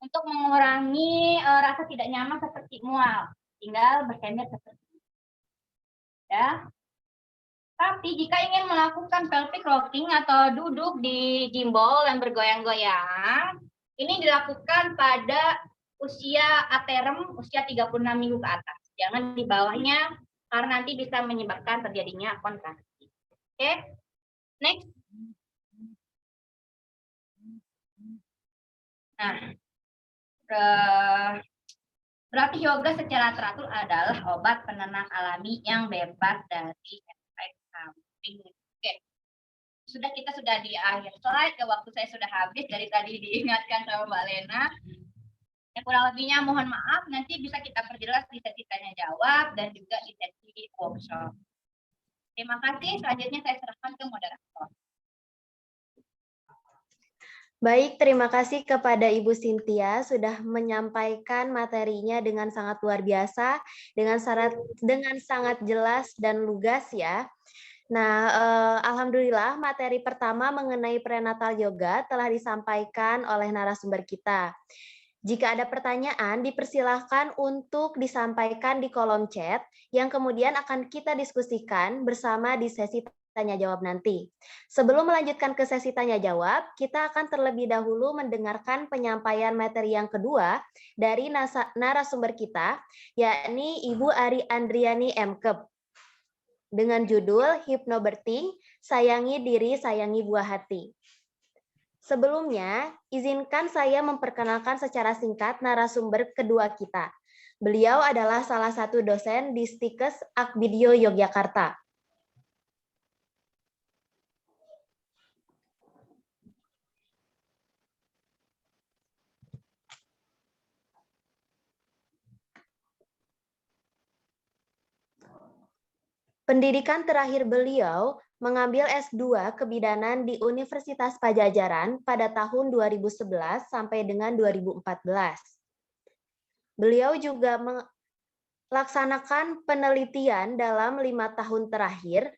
untuk mengurangi rasa tidak nyaman seperti mual, tinggal berkemir seperti ini. Ya. Tapi jika ingin melakukan pelvic rocking atau duduk di gimbal dan bergoyang-goyang, ini dilakukan pada usia aterem, usia 36 minggu ke atas. Jangan di bawahnya, karena nanti bisa menyebabkan terjadinya kontraksi. Oke, next. Nah, berarti yoga secara teratur adalah obat penenang alami yang bebas dari efek samping. Oke, kita sudah di akhir slide, waktu saya sudah habis dari tadi diingatkan sama Mbak Lena. Yang kurang lebihnya mohon maaf, nanti bisa kita perjelas di sesi tanya jawab dan juga di sesi workshop. Terima kasih, selanjutnya saya serahkan ke moderator. Baik, terima kasih kepada Ibu Cynthia sudah menyampaikan materinya dengan sangat luar biasa, dengan sangat jelas dan lugas ya. Nah, alhamdulillah materi pertama mengenai prenatal yoga telah disampaikan oleh narasumber kita. Jika ada pertanyaan, dipersilahkan untuk disampaikan di kolom chat yang kemudian akan kita diskusikan bersama di sesi tanya jawab nanti. Sebelum melanjutkan ke sesi tanya jawab, kita akan terlebih dahulu mendengarkan penyampaian materi yang kedua dari narasumber kita, yakni Ibu Ari Andriani MKep, dengan judul Hypnobirthing, Sayangi Diri, Sayangi Buah Hati. Sebelumnya, izinkan saya memperkenalkan secara singkat narasumber kedua kita. Beliau adalah salah satu dosen di Stikes Akbidyo Yogyakarta. Pendidikan terakhir beliau mengambil S2 Kebidanan di Universitas Pajajaran pada tahun 2011 sampai dengan 2014. Beliau juga melaksanakan penelitian dalam 5 tahun terakhir.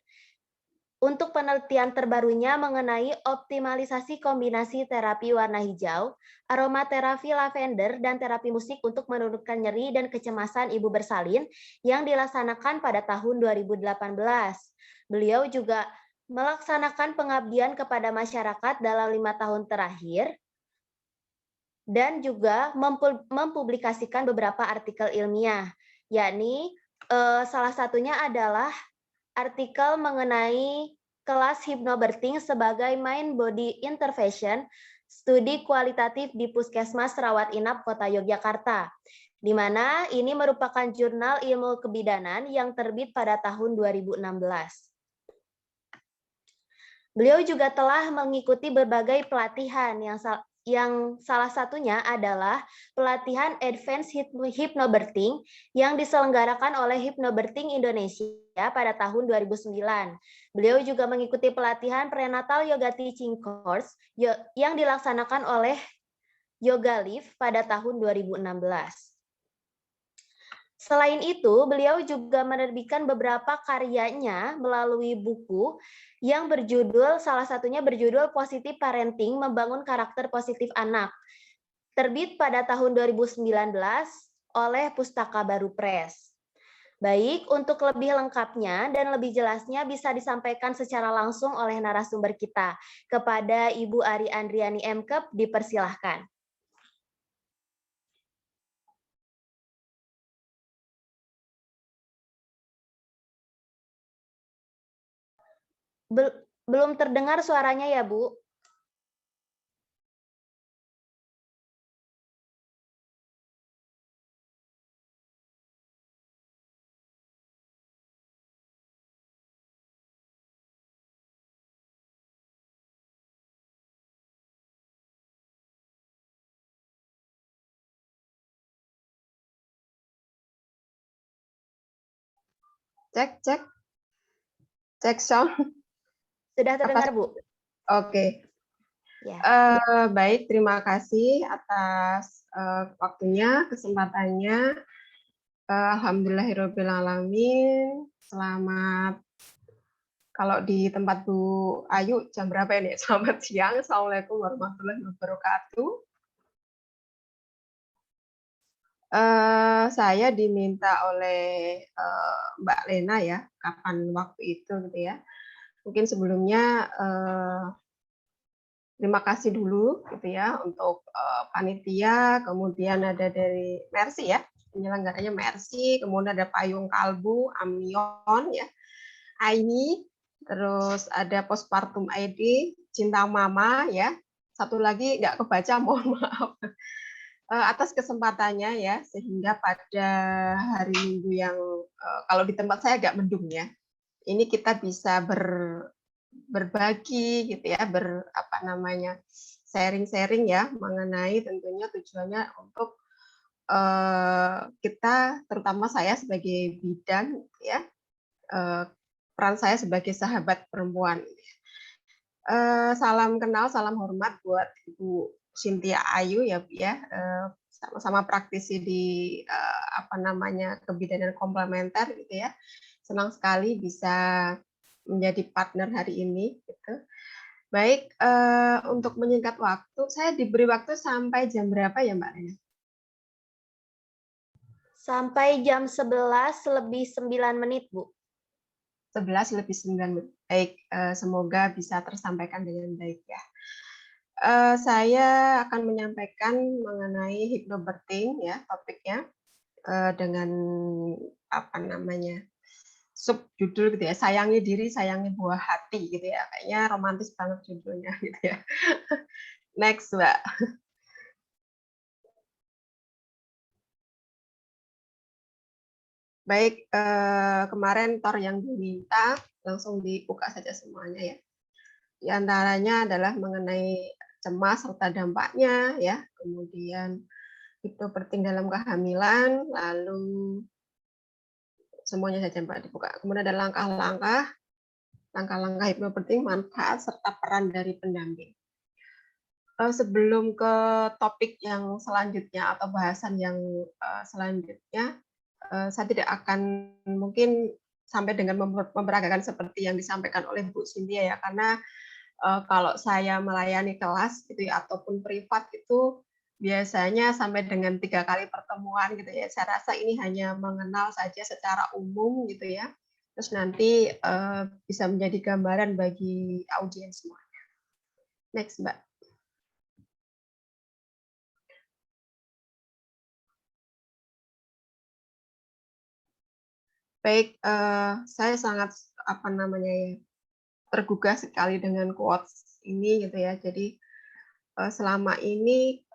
Untuk penelitian terbarunya mengenai optimalisasi kombinasi terapi warna hijau, aromaterapi lavender, dan terapi musik untuk menurunkan nyeri dan kecemasan ibu bersalin yang dilaksanakan pada tahun 2018. Beliau juga melaksanakan pengabdian kepada masyarakat dalam 5 tahun terakhir dan juga mempublikasikan beberapa artikel ilmiah, yakni salah satunya adalah artikel mengenai kelas hypnobirthing sebagai mind body intervention, studi kualitatif di Puskesmas Rawat Inap Kota Yogyakarta, di mana ini merupakan jurnal ilmu kebidanan yang terbit pada tahun 2016. Beliau juga telah mengikuti berbagai pelatihan yang salah satunya adalah pelatihan Advanced Hypnobirthing yang diselenggarakan oleh Hypnobirthing Indonesia pada tahun 2009. Beliau juga mengikuti pelatihan Prenatal Yoga Teaching Course yang dilaksanakan oleh Yoga Live pada tahun 2016. Selain itu, beliau juga menerbitkan beberapa karyanya melalui buku yang salah satunya berjudul Positive Parenting, Membangun Karakter Positif Anak, terbit pada tahun 2019 oleh Pustaka Baru Press. Baik, untuk lebih lengkapnya dan lebih jelasnya bisa disampaikan secara langsung oleh narasumber kita. Kepada Ibu Ari Andriani MKep, dipersilahkan. Belum terdengar suaranya ya, Bu? Cek sound. Sudah terdengar, Bu? Oke. Ya. Baik, terima kasih atas waktunya, kesempatannya. Alhamdulillahirrahmanirrahim. Selamat. Kalau di tempat Bu Ayu jam berapa ini? Selamat siang. Assalamualaikum warahmatullahi wabarakatuh. Saya diminta oleh Mbak Lena ya, kapan waktu itu gitu ya. Mungkin sebelumnya terima kasih dulu gitu ya untuk panitia, kemudian ada dari Mercy ya, penyelenggaranya Mercy, kemudian ada Payung Kalbu, Amnion ya, Aini, terus ada Postpartum ID, Cinta Mama ya, satu lagi nggak kebaca, mohon maaf. Atas kesempatannya ya, sehingga pada hari Minggu yang kalau di tempat saya agak mendung ya, ini kita bisa berbagi gitu ya, sharing-sharing ya mengenai tentunya tujuannya untuk kita, terutama saya sebagai bidan ya, peran saya sebagai sahabat perempuan. Salam kenal, salam hormat buat Ibu Cynthia Ayu ya, Bu ya. Sama-sama praktisi di apa namanya kebidanan komplementer gitu ya. Senang sekali bisa menjadi partner hari ini gitu. Baik, untuk menyingkat waktu, saya diberi waktu sampai jam berapa ya Mbak Lena? Sampai jam 11 lebih 9 menit, Bu. 11 lebih 9 menit. Baik, semoga bisa tersampaikan dengan baik ya. Saya akan menyampaikan mengenai hypnobirthing ya topiknya dengan apa namanya subjudul gitu ya, sayangi diri, sayangi buah hati gitu ya. Kayaknya romantis banget judulnya gitu ya. Next, Mbak. Baik, kemarin Tor yang diminta langsung dibuka saja semuanya ya. Di antaranya adalah mengenai cemas serta dampaknya ya, kemudian hypnobirthing dalam kehamilan, lalu semuanya saja Mbak dibuka. Kemudian ada langkah-langkah hypnobirthing, manfaat serta peran dari pendamping. Sebelum ke topik yang selanjutnya atau bahasan yang selanjutnya, saya tidak akan mungkin sampai dengan memperagakan seperti yang disampaikan oleh Bu Cynthia ya, karena kalau saya melayani kelas gitu ya ataupun privat itu biasanya sampai dengan 3 kali pertemuan gitu ya. Saya rasa ini hanya mengenal saja secara umum gitu ya. Terus nanti bisa menjadi gambaran bagi audiens semua. Next, Mbak. Baik, saya sangat apa namanya ya, tergugah sekali dengan quotes ini gitu ya. Jadi selama ini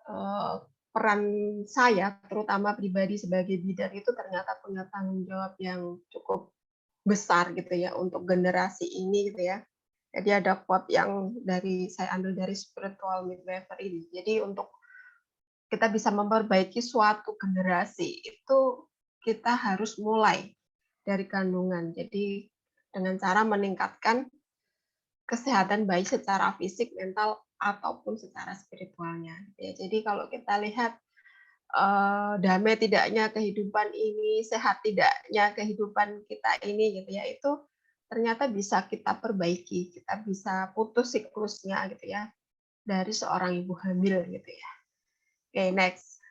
peran saya, terutama pribadi sebagai bidan itu ternyata punya tanggung jawab yang cukup besar gitu ya untuk generasi ini gitu ya. Jadi ada quote yang saya ambil dari Spiritual Midwifery. Jadi untuk kita bisa memperbaiki suatu generasi itu kita harus mulai dari kandungan. Jadi dengan cara meningkatkan kesehatan bayi secara fisik, mental ataupun secara spiritualnya. Ya, jadi kalau kita lihat damai tidaknya kehidupan ini, sehat tidaknya kehidupan kita ini gitu ya, itu ternyata bisa kita perbaiki, kita bisa putus siklusnya gitu ya dari seorang ibu hamil gitu ya. Oke, next.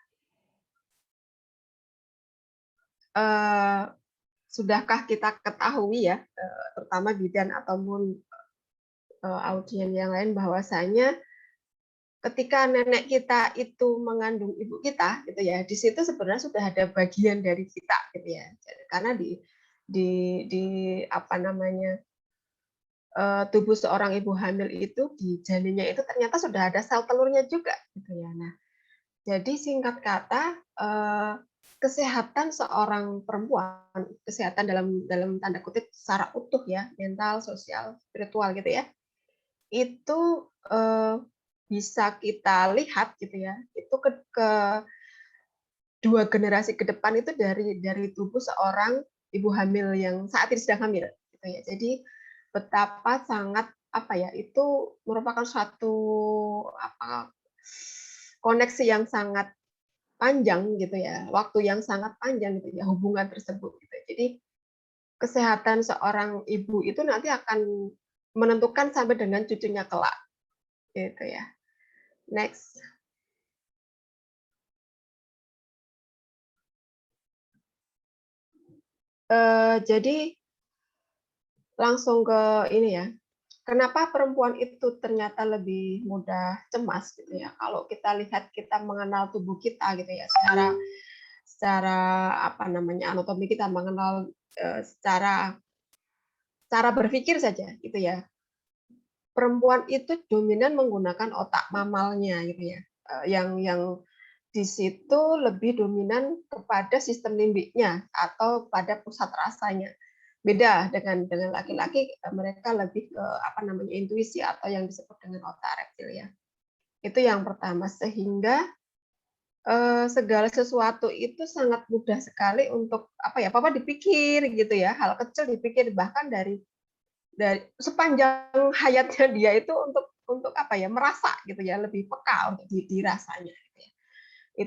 Sudahkah kita ketahui ya, terutama bidan ataupun audiens yang lain bahwasanya ketika nenek kita itu mengandung ibu kita gitu ya, di situ sebenarnya sudah ada bagian dari kita gitu ya. Karena di apa namanya tubuh seorang ibu hamil itu di janinnya itu ternyata sudah ada sel telurnya juga gitu ya. Nah, jadi singkat kata kesehatan seorang perempuan, kesehatan dalam tanda kutip secara utuh ya, mental, sosial, spiritual gitu ya, itu bisa kita lihat gitu ya, itu ke dua generasi ke depan itu dari tubuh seorang ibu hamil yang saat ini sedang hamil gitu ya. Jadi betapa sangat apa ya, itu merupakan suatu apa koneksi yang sangat panjang gitu ya, waktu yang sangat panjang gitu ya hubungan tersebut gitu. Jadi kesehatan seorang ibu itu nanti akan menentukan sampai dengan cucunya kelak gitu ya. Next. Jadi langsung ke ini ya, kenapa perempuan itu ternyata lebih mudah cemas gitu ya? Kalau kita lihat kita mengenal tubuh kita gitu ya, secara apa namanya anatomi kita mengenal secara cara berpikir saja gitu ya. Perempuan itu dominan menggunakan otak mamalnya gitu ya, yang di situ lebih dominan kepada sistem limbiknya atau pada pusat rasanya. Beda dengan laki-laki, mereka lebih ke apa namanya intuisi atau yang disebut dengan otak reptil ya. Itu yang pertama, sehingga segala sesuatu itu sangat mudah sekali untuk apa ya, papa dipikir gitu ya, hal kecil dipikir bahkan dari dari sepanjang hayatnya dia itu untuk apa ya, merasa gitu ya, lebih peka untuk dirasanya gitu ya.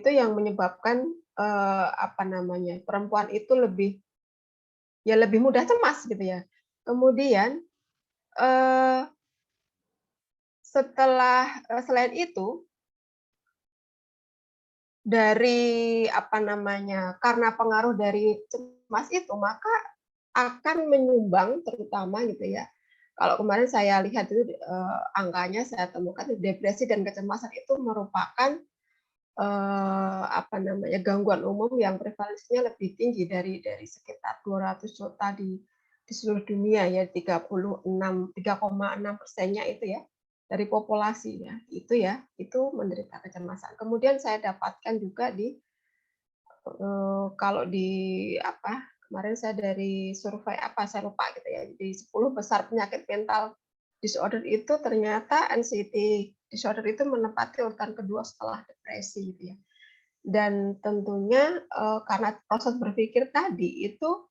Itu yang menyebabkan, apa namanya, perempuan itu lebih mudah cemas gitu ya. Kemudian, eee, selain itu, dari apa namanya, karena pengaruh dari cemas itu, maka akan menyumbang terutama gitu ya, kalau kemarin saya lihat itu, angkanya saya temukan depresi dan kecemasan itu merupakan, apa namanya, gangguan umum yang prevalensinya lebih tinggi dari sekitar 200 juta di seluruh dunia ya, 3,6%-nya itu ya, dari populasi ya, itu menderita kecemasan. Kemudian saya dapatkan juga kalau di apa, kemarin saya dari survei apa, saya lupa gitu ya, di 10 besar penyakit mental disorder itu ternyata anxiety disorder itu menempati urutan kedua setelah depresi gitu ya. Dan tentunya, karena proses berpikir tadi itu,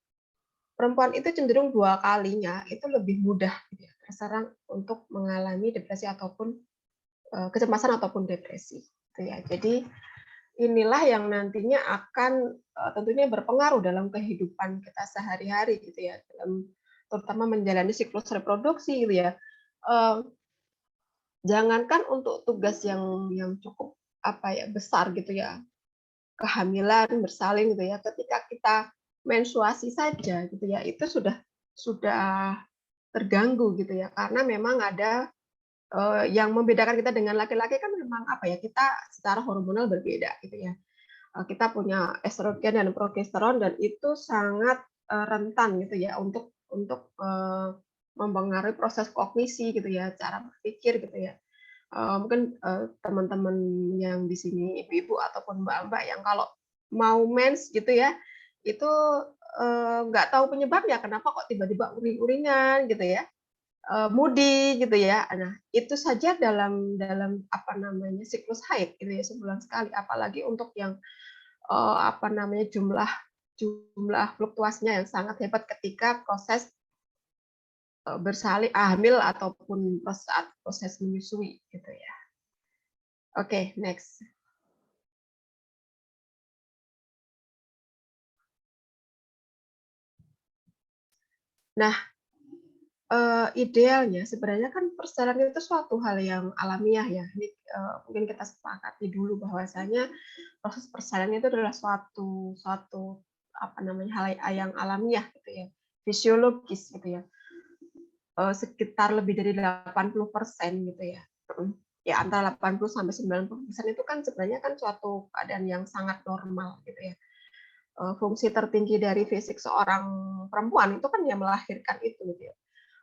perempuan itu cenderung 2 kalinya itu lebih mudah gitu ya, terserang untuk mengalami depresi ataupun, kecemasan ataupun depresi gitu ya. Jadi inilah yang nantinya akan, tentunya berpengaruh dalam kehidupan kita sehari-hari gitu ya, terutama menjalani siklus reproduksi gitu ya. Eee, Jangankan untuk tugas yang cukup apa ya, besar gitu ya, kehamilan, bersalin gitu ya, ketika kita menstruasi saja gitu ya, itu sudah terganggu gitu ya, karena memang ada, yang membedakan kita dengan laki-laki kan memang apa ya, kita secara hormonal berbeda gitu ya. Kita punya estrogen dan progesteron dan itu sangat, rentan gitu ya untuk, mempengaruhi proses kognisi gitu ya, cara berpikir gitu ya. Mungkin, teman-teman yang di sini ibu-ibu ataupun mbak-mbak yang kalau mau mens gitu ya, itu, nggak tahu penyebabnya, kenapa kok tiba-tiba uring-uringan gitu ya, moody gitu ya. Nah, itu saja dalam dalam apa namanya, siklus haid gitu ya, sebulan sekali, apalagi untuk yang apa namanya, jumlah jumlah fluktuasinya yang sangat hebat ketika proses, bersalin hamil ataupun saat proses menyusui gitu ya. Oke, next. Nah, idealnya sebenarnya kan persalinan itu suatu hal yang alamiah ya. Ini, mungkin kita sepakati dulu bahwasanya proses persalinan itu adalah suatu suatu apa namanya, hal yang alamiah gitu ya, fisiologis gitu ya. Sekitar lebih dari 80% gitu ya, ya antara 80 sampai 90% itu kan sebenarnya kan suatu keadaan yang sangat normal gitu ya. Fungsi tertinggi dari fisik seorang perempuan itu kan ya melahirkan itu gitu ya.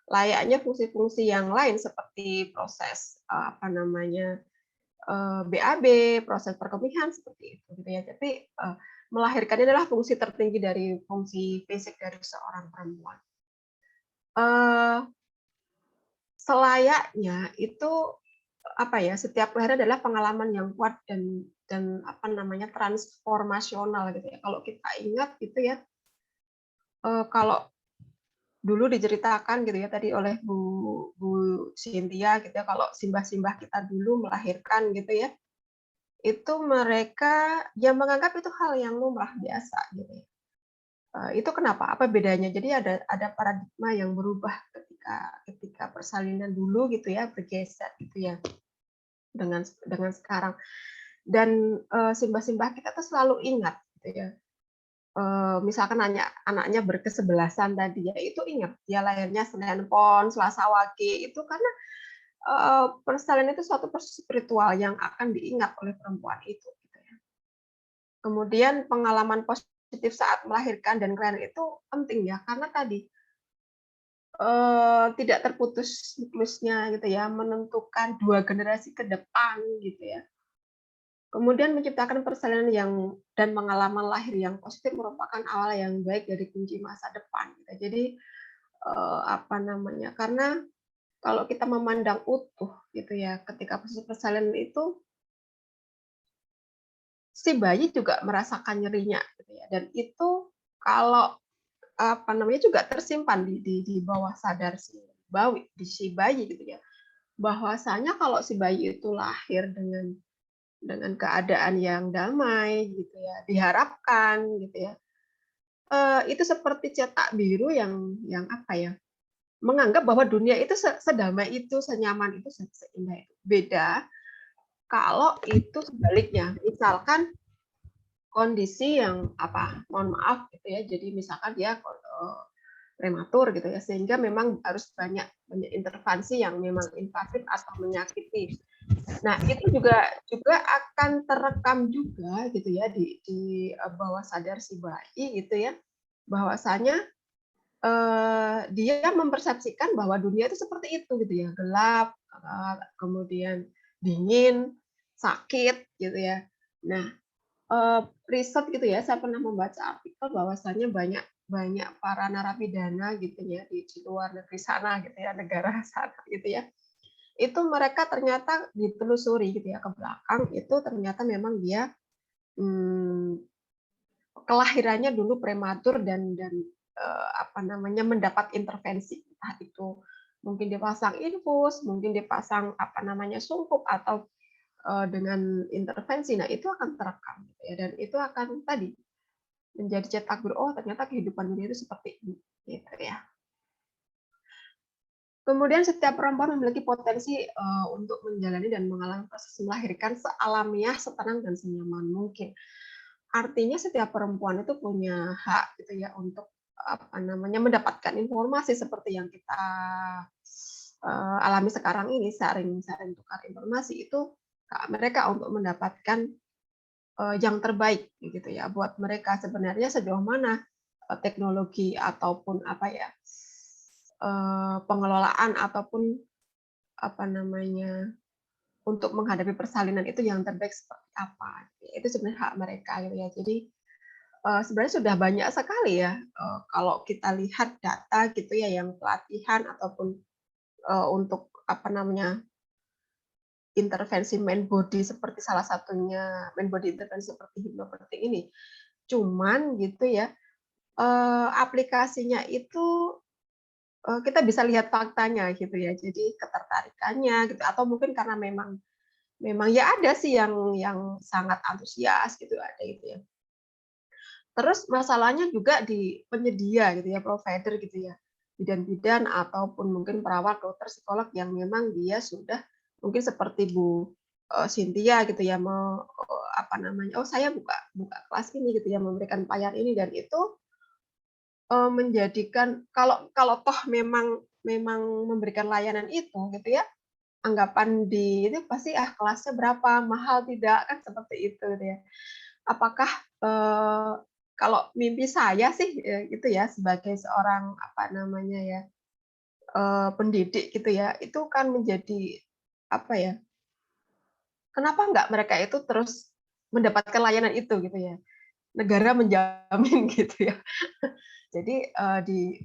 Layaknya fungsi-fungsi yang lain seperti proses, apa namanya, BAB, proses perkembangan seperti itu gitu ya. Tapi, melahirkan adalah fungsi tertinggi dari fungsi fisik dari seorang perempuan. Eee Selayaknya itu, apa ya, setiap kelahiran adalah pengalaman yang kuat dan apa namanya, transformasional gitu ya. Kalau kita ingat gitu ya, kalau dulu diceritakan gitu ya tadi oleh Bu Bu Cynthia gitu ya, kalau simbah-simbah kita dulu melahirkan gitu ya, itu mereka ya menganggap itu hal yang lumrah biasa gitu ya. Itu kenapa? Apa bedanya? Jadi ada paradigma yang berubah ketika ketika persalinan dulu gitu ya, bergeser gitu ya. Dengan sekarang. Dan, simbah-simbah kita tuh selalu ingat gitu ya, misalkan anaknya berkesebelasan tadi ya, itu ingat dia lahirnya Senin Pon, Selasa Wage, itu karena, persalinan itu suatu proses spiritual yang akan diingat oleh perempuan itu gitu ya. Kemudian pengalaman positif saat melahirkan dan kelahiran itu penting ya, karena tadi, tidak terputus siklusnya gitu ya, menentukan 2 generasi ke depan gitu ya. Kemudian menciptakan persalinan dan pengalaman lahir yang positif merupakan awal yang baik dari kunci masa depan, gitu. Jadi, apa namanya, karena kalau kita memandang utuh gitu ya, ketika proses persalinan itu, si bayi juga merasakan nyerinya gitu ya, dan itu kalau, apa namanya, juga tersimpan di bawah sadar sih. si bayi gitu ya. Bahwasanya kalau si bayi itu lahir dengan keadaan yang damai gitu ya, diharapkan gitu ya. Itu seperti cetak biru yang apa ya, menganggap bahwa dunia itu sedamai itu, senyaman itu, seindah itu. Beda kalau itu sebaliknya. Misalkan kondisi yang apa, mohon maaf gitu ya, jadi misalkan dia prematur gitu ya, sehingga memang harus banyak intervensi yang memang invasif atau menyakiti. Nah, itu juga akan terekam juga gitu ya di bawah sadar si bayi gitu ya, bahwasanya dia mempersepsikan bahwa dunia itu seperti itu gitu ya, gelap, kemudian dingin, sakit gitu ya. Nah, riset gitu ya, saya pernah membaca artikel bahwasanya banyak banyak para narapidana gitu ya di luar negeri sana gitu ya, negara sana gitu ya. Itu mereka ternyata ditelusuri gitu ya ke belakang, itu ternyata memang dia kelahirannya dulu prematur dan apa namanya, mendapat intervensi, entah itu mungkin dipasang infus, mungkin dipasang apa namanya, sungkup atau dengan intervensi. Nah, itu akan terekam gitu ya, dan itu akan tadi menjadi cetak biru, oh ternyata kehidupan dunia itu seperti ini gitu ya. Kemudian setiap perempuan memiliki potensi untuk menjalani dan mengalami proses melahirkan sealamiah, setenang dan senyaman mungkin. Artinya setiap perempuan itu punya hak gitu ya untuk apa namanya, mendapatkan informasi seperti yang kita alami sekarang ini, saring tukar informasi itu mereka untuk mendapatkan yang terbaik gitu ya buat mereka. Sebenarnya sejauh mana teknologi ataupun apa ya, pengelolaan ataupun apa namanya, untuk menghadapi persalinan itu yang terbaik seperti apa. Itu sebenarnya hak mereka gitu ya. Jadi sebenarnya sudah banyak sekali ya, kalau kita lihat data gitu ya yang pelatihan ataupun untuk apa namanya, intervensi mind body seperti salah satunya mind body intervensi seperti hipnobirthing ini. Cuman gitu ya, aplikasinya itu kita bisa lihat faktanya gitu ya. Jadi ketertarikannya gitu atau mungkin karena memang memang ya ada sih yang sangat antusias gitu, ada gitu ya. Terus masalahnya juga di penyedia gitu ya, provider gitu ya. Bidan-bidan ataupun mungkin perawat, dokter, psikolog yang memang dia sudah mungkin seperti Bu Cynthia gitu ya, apa namanya, oh saya buka buka kelas ini gitu ya, memberikan pelayanan ini dan itu menjadikan kalau kalau toh memang memang memberikan layanan itu gitu ya, anggapan di itu pasti, "Ah, kelasnya berapa? Mahal tidak?" Kan seperti itu gitu ya. Apakah, kalau mimpi saya sih, itu ya sebagai seorang apa namanya ya, pendidik gitu ya, itu kan menjadi apa ya, kenapa nggak mereka itu terus mendapatkan layanan itu gitu ya, negara menjamin gitu ya. Jadi,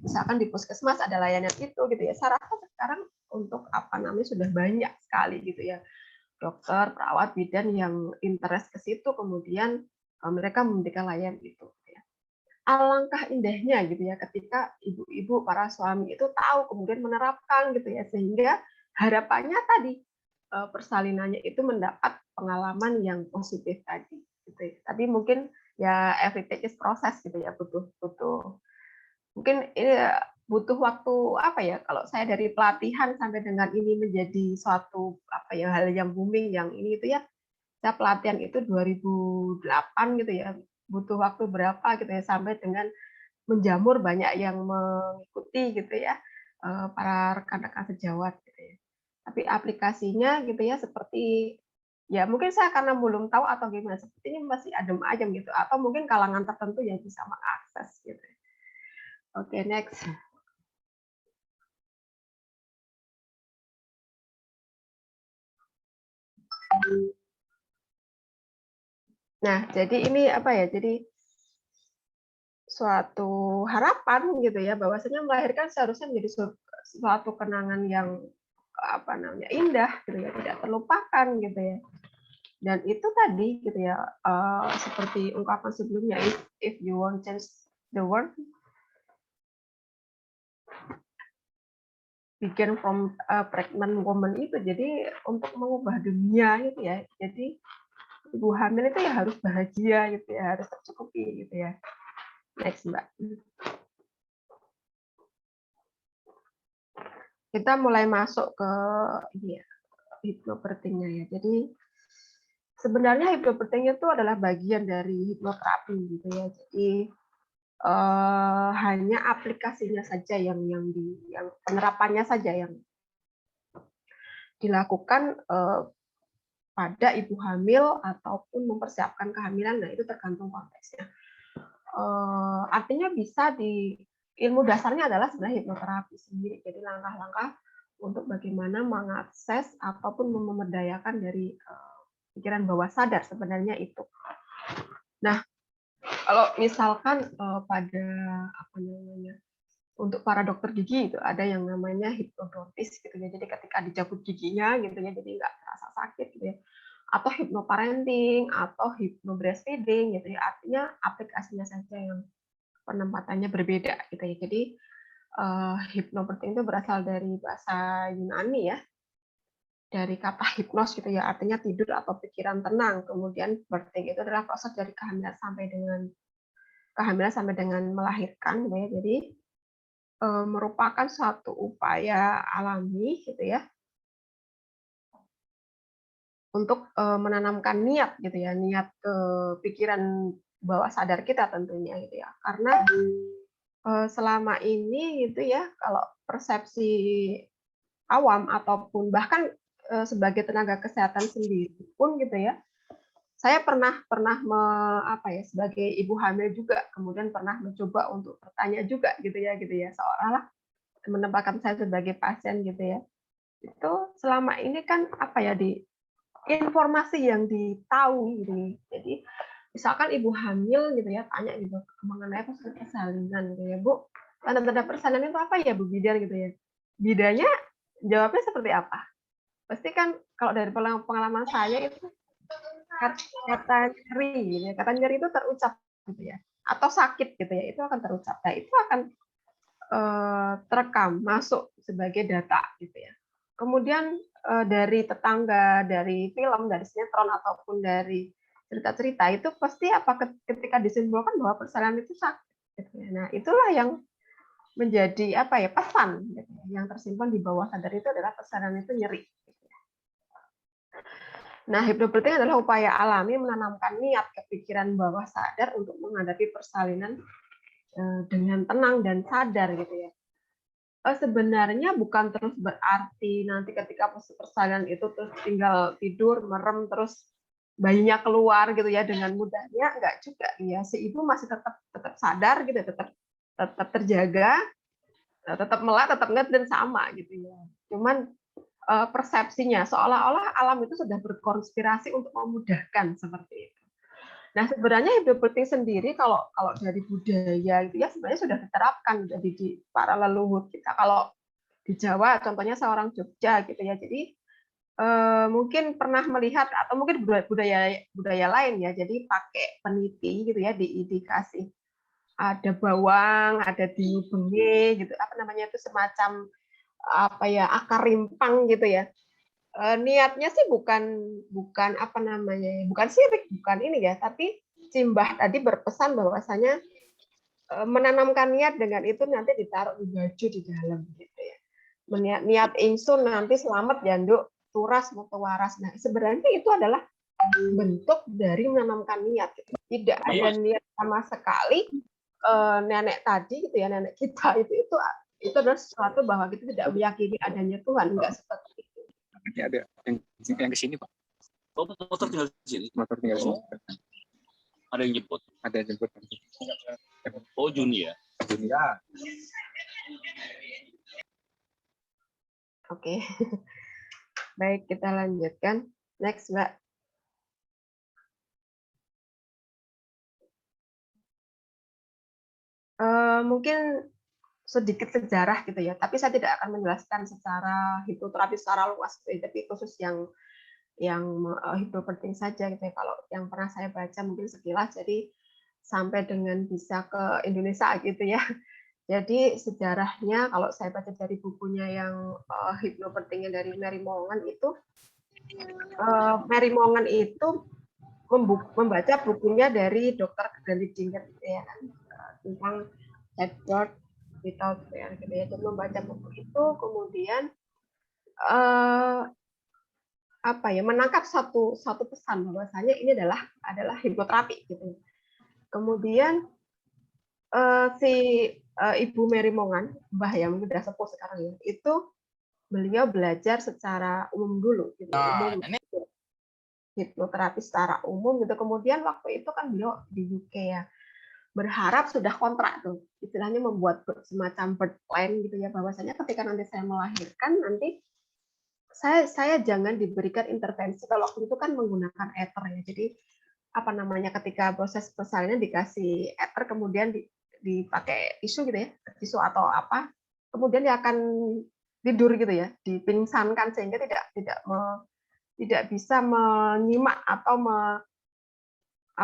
misalkan di puskesmas ada layanan itu gitu ya, saya rasa sekarang untuk apa namanya, sudah banyak sekali gitu ya, dokter, perawat, bidan yang interest ke situ, kemudian, mereka memberikan layanan itu, gitu ya. Alangkah indahnya gitu ya, ketika ibu-ibu, para suami itu tahu, kemudian menerapkan gitu ya, sehingga harapannya tadi, persalinannya itu mendapat pengalaman yang positif tadi, gitu ya. Tapi mungkin ya everything is proses gitu ya, butuh butuh mungkin ini butuh waktu apa ya, kalau saya dari pelatihan sampai dengan ini menjadi suatu apa ya, hal yang booming yang ini itu ya, saya pelatihan itu 2008 gitu ya, butuh waktu berapa gitu ya, sampai dengan menjamur banyak yang mengikuti gitu ya, para rekan-rekan sejawat gitu ya. Tapi aplikasinya gitu ya, seperti ya mungkin saya karena belum tahu atau gimana, sepertinya masih adem ayem gitu, atau mungkin kalangan tertentu yang bisa mengakses gitu. Oke, next. Nah, jadi ini apa ya, jadi suatu harapan gitu ya, bahwasanya melahirkan seharusnya menjadi suatu kenangan yang apa namanya, indah gitu ya, tidak terlupakan gitu ya. Dan itu tadi gitu ya, seperti ungkapan sebelumnya, if you want change the world, begin from a pregnant woman itu, jadi untuk mengubah dunia gitu ya. Jadi ibu hamil itu ya harus bahagia gitu ya, harus tercukupi gitu ya. Next Mbak. Kita mulai masuk ke ini ya, hipnobirthing-nya ya. Jadi sebenarnya hipnobirthing itu adalah bagian dari hipnoterapi gitu ya. Jadi hanya aplikasinya saja yang penerapannya saja yang dilakukan pada ibu hamil ataupun mempersiapkan kehamilan. Nah, itu tergantung konteksnya. Artinya bisa ilmu dasarnya adalah sebenarnya hipnoterapi sendiri. Jadi langkah-langkah untuk bagaimana mengakses ataupun memberdayakan dari pikiran bawah sadar sebenarnya itu. Nah, kalau misalkan pada apa namanya, untuk para dokter gigi itu ada yang namanya hipnodontis gitu ya. Jadi ketika dicabut giginya gitu ya, jadi nggak terasa sakit gitu ya. Atau hypnoparenting atau hypnobreastfeeding gitu ya. Artinya aplikasinya saja yang penempatannya berbeda gitu ya. Jadi hypnobirthing itu berasal dari bahasa Yunani ya. Dari kata hipnos gitu ya, artinya tidur atau pikiran tenang. Kemudian birthing itu adalah proses dari kehamilan sampai dengan melahirkan gitu ya. Jadi merupakan suatu upaya alami gitu ya untuk menanamkan niat gitu ya, niat ke pikiran bawah sadar kita tentunya gitu ya. Karena selama ini gitu ya, kalau persepsi awam ataupun bahkan sebagai tenaga kesehatan sendiri pun gitu ya, saya pernah sebagai ibu hamil juga, kemudian pernah mencoba untuk bertanya juga gitu ya, seolah-olah menempatkan saya sebagai pasien gitu ya. Itu selama ini kan di informasi yang ditahu gitu. Jadi misalkan ibu hamil gitu ya, tanya gitu mengenai persalinan gitu ya, Bu, tanda-tanda persalinan itu apa ya Bu bidan gitu ya. Bidanya jawabnya seperti apa? Pasti kan kalau dari pengalaman saya itu kata nyeri gitu ya. Kata nyeri itu terucap gitu ya. Atau sakit gitu ya, itu akan terucap. Nah, itu akan terekam masuk sebagai data gitu ya. Kemudian dari tetangga, dari film, dari sinetron ataupun dari cerita-cerita itu pasti ketika disimpulkan bahwa persalinan itu sakit. Gitu ya. Nah, itulah yang menjadi pesan gitu ya, yang tersimpan di bawah sadar itu adalah persalinan itu nyeri. Nah, hipnobirthing adalah upaya alami menanamkan niat ke pikiran bawah sadar untuk menghadapi persalinan dengan tenang dan sadar gitu ya. Sebenarnya bukan terus berarti nanti ketika persalinan itu terus tinggal tidur, merem, terus bayinya keluar gitu ya dengan mudahnya, enggak juga ya. Si ibu masih tetap sadar gitu, tetap terjaga, tetap melek, tetap ngeliat dan sama gitu ya. Cuman persepsinya seolah-olah alam itu sudah berkonspirasi untuk memudahkan seperti itu. Nah, sebenarnya hipnobirthing sendiri kalau dari budaya itu ya sebenarnya sudah diterapkan jadi di para leluhur kita. Kalau di Jawa contohnya seorang Jogja gitu ya. Jadi mungkin pernah melihat atau mungkin budaya lain ya. Jadi pakai peniti gitu ya, dikasih ada bawang, ada diubenge gitu. Apa namanya itu semacam akar rimpang gitu ya. Niatnya sih bukan sirik, bukan ini ya, tapi Simbah tadi berpesan bahwasanya menanamkan niat dengan itu nanti ditaruh di baju di dalam gitu ya. Niat ingsun nanti selamat janduk turas mutu waras. Nah, sebenarnya itu adalah bentuk dari menanamkan niat. Gitu. Tidak ada niat sama sekali nenek tadi gitu ya, nenek kita itu adalah sesuatu bahwa kita tidak meyakini adanya Tuhan, enggak seperti itu. Ini ada yang ke sini, Pak. Oh, motor tinggal di sini. Motor tinggal di sini. Ada yang jemput. Ada yang jemput. Oh, Juni ya. Juni ya. Oke. Baik, kita lanjutkan. Next, Mbak. Mungkin sedikit sejarah gitu ya, tapi saya tidak akan menjelaskan secara hipnoterapi secara luas, tapi khusus yang hipnobirthing saja gitu ya. Kalau yang pernah saya baca mungkin sekilas, jadi sampai dengan bisa ke Indonesia gitu ya. Jadi sejarahnya kalau saya baca dari bukunya yang Hypnobirthing dari Mary Mongan itu, Mary Mongan itu membaca bukunya dari Dr. Grandy Dinger gitu ya kan, tentang Edward without fear gitu ya. Jadi membaca buku itu kemudian menangkap satu pesan bahwasanya ini adalah hipnoterapi gitu. Kemudian si Ibu Mary Mongan, Mbah ya mungkin udah sepuh sekarang ya, itu beliau belajar secara umum dulu gitu, umum hipnoterapi secara umum gitu. Kemudian waktu itu kan beliau di UK ya, berharap sudah kontrak tuh, istilahnya membuat semacam birth plan gitu ya, bahwasanya ketika nanti saya melahirkan nanti saya jangan diberikan intervensi. Kalau waktu itu kan menggunakan ether ya, jadi ketika proses persalinan dikasih ether kemudian dipakai tisu gitu ya, tisu atau apa, kemudian dia akan tidur gitu ya, dipingsankan sehingga tidak bisa menyimak atau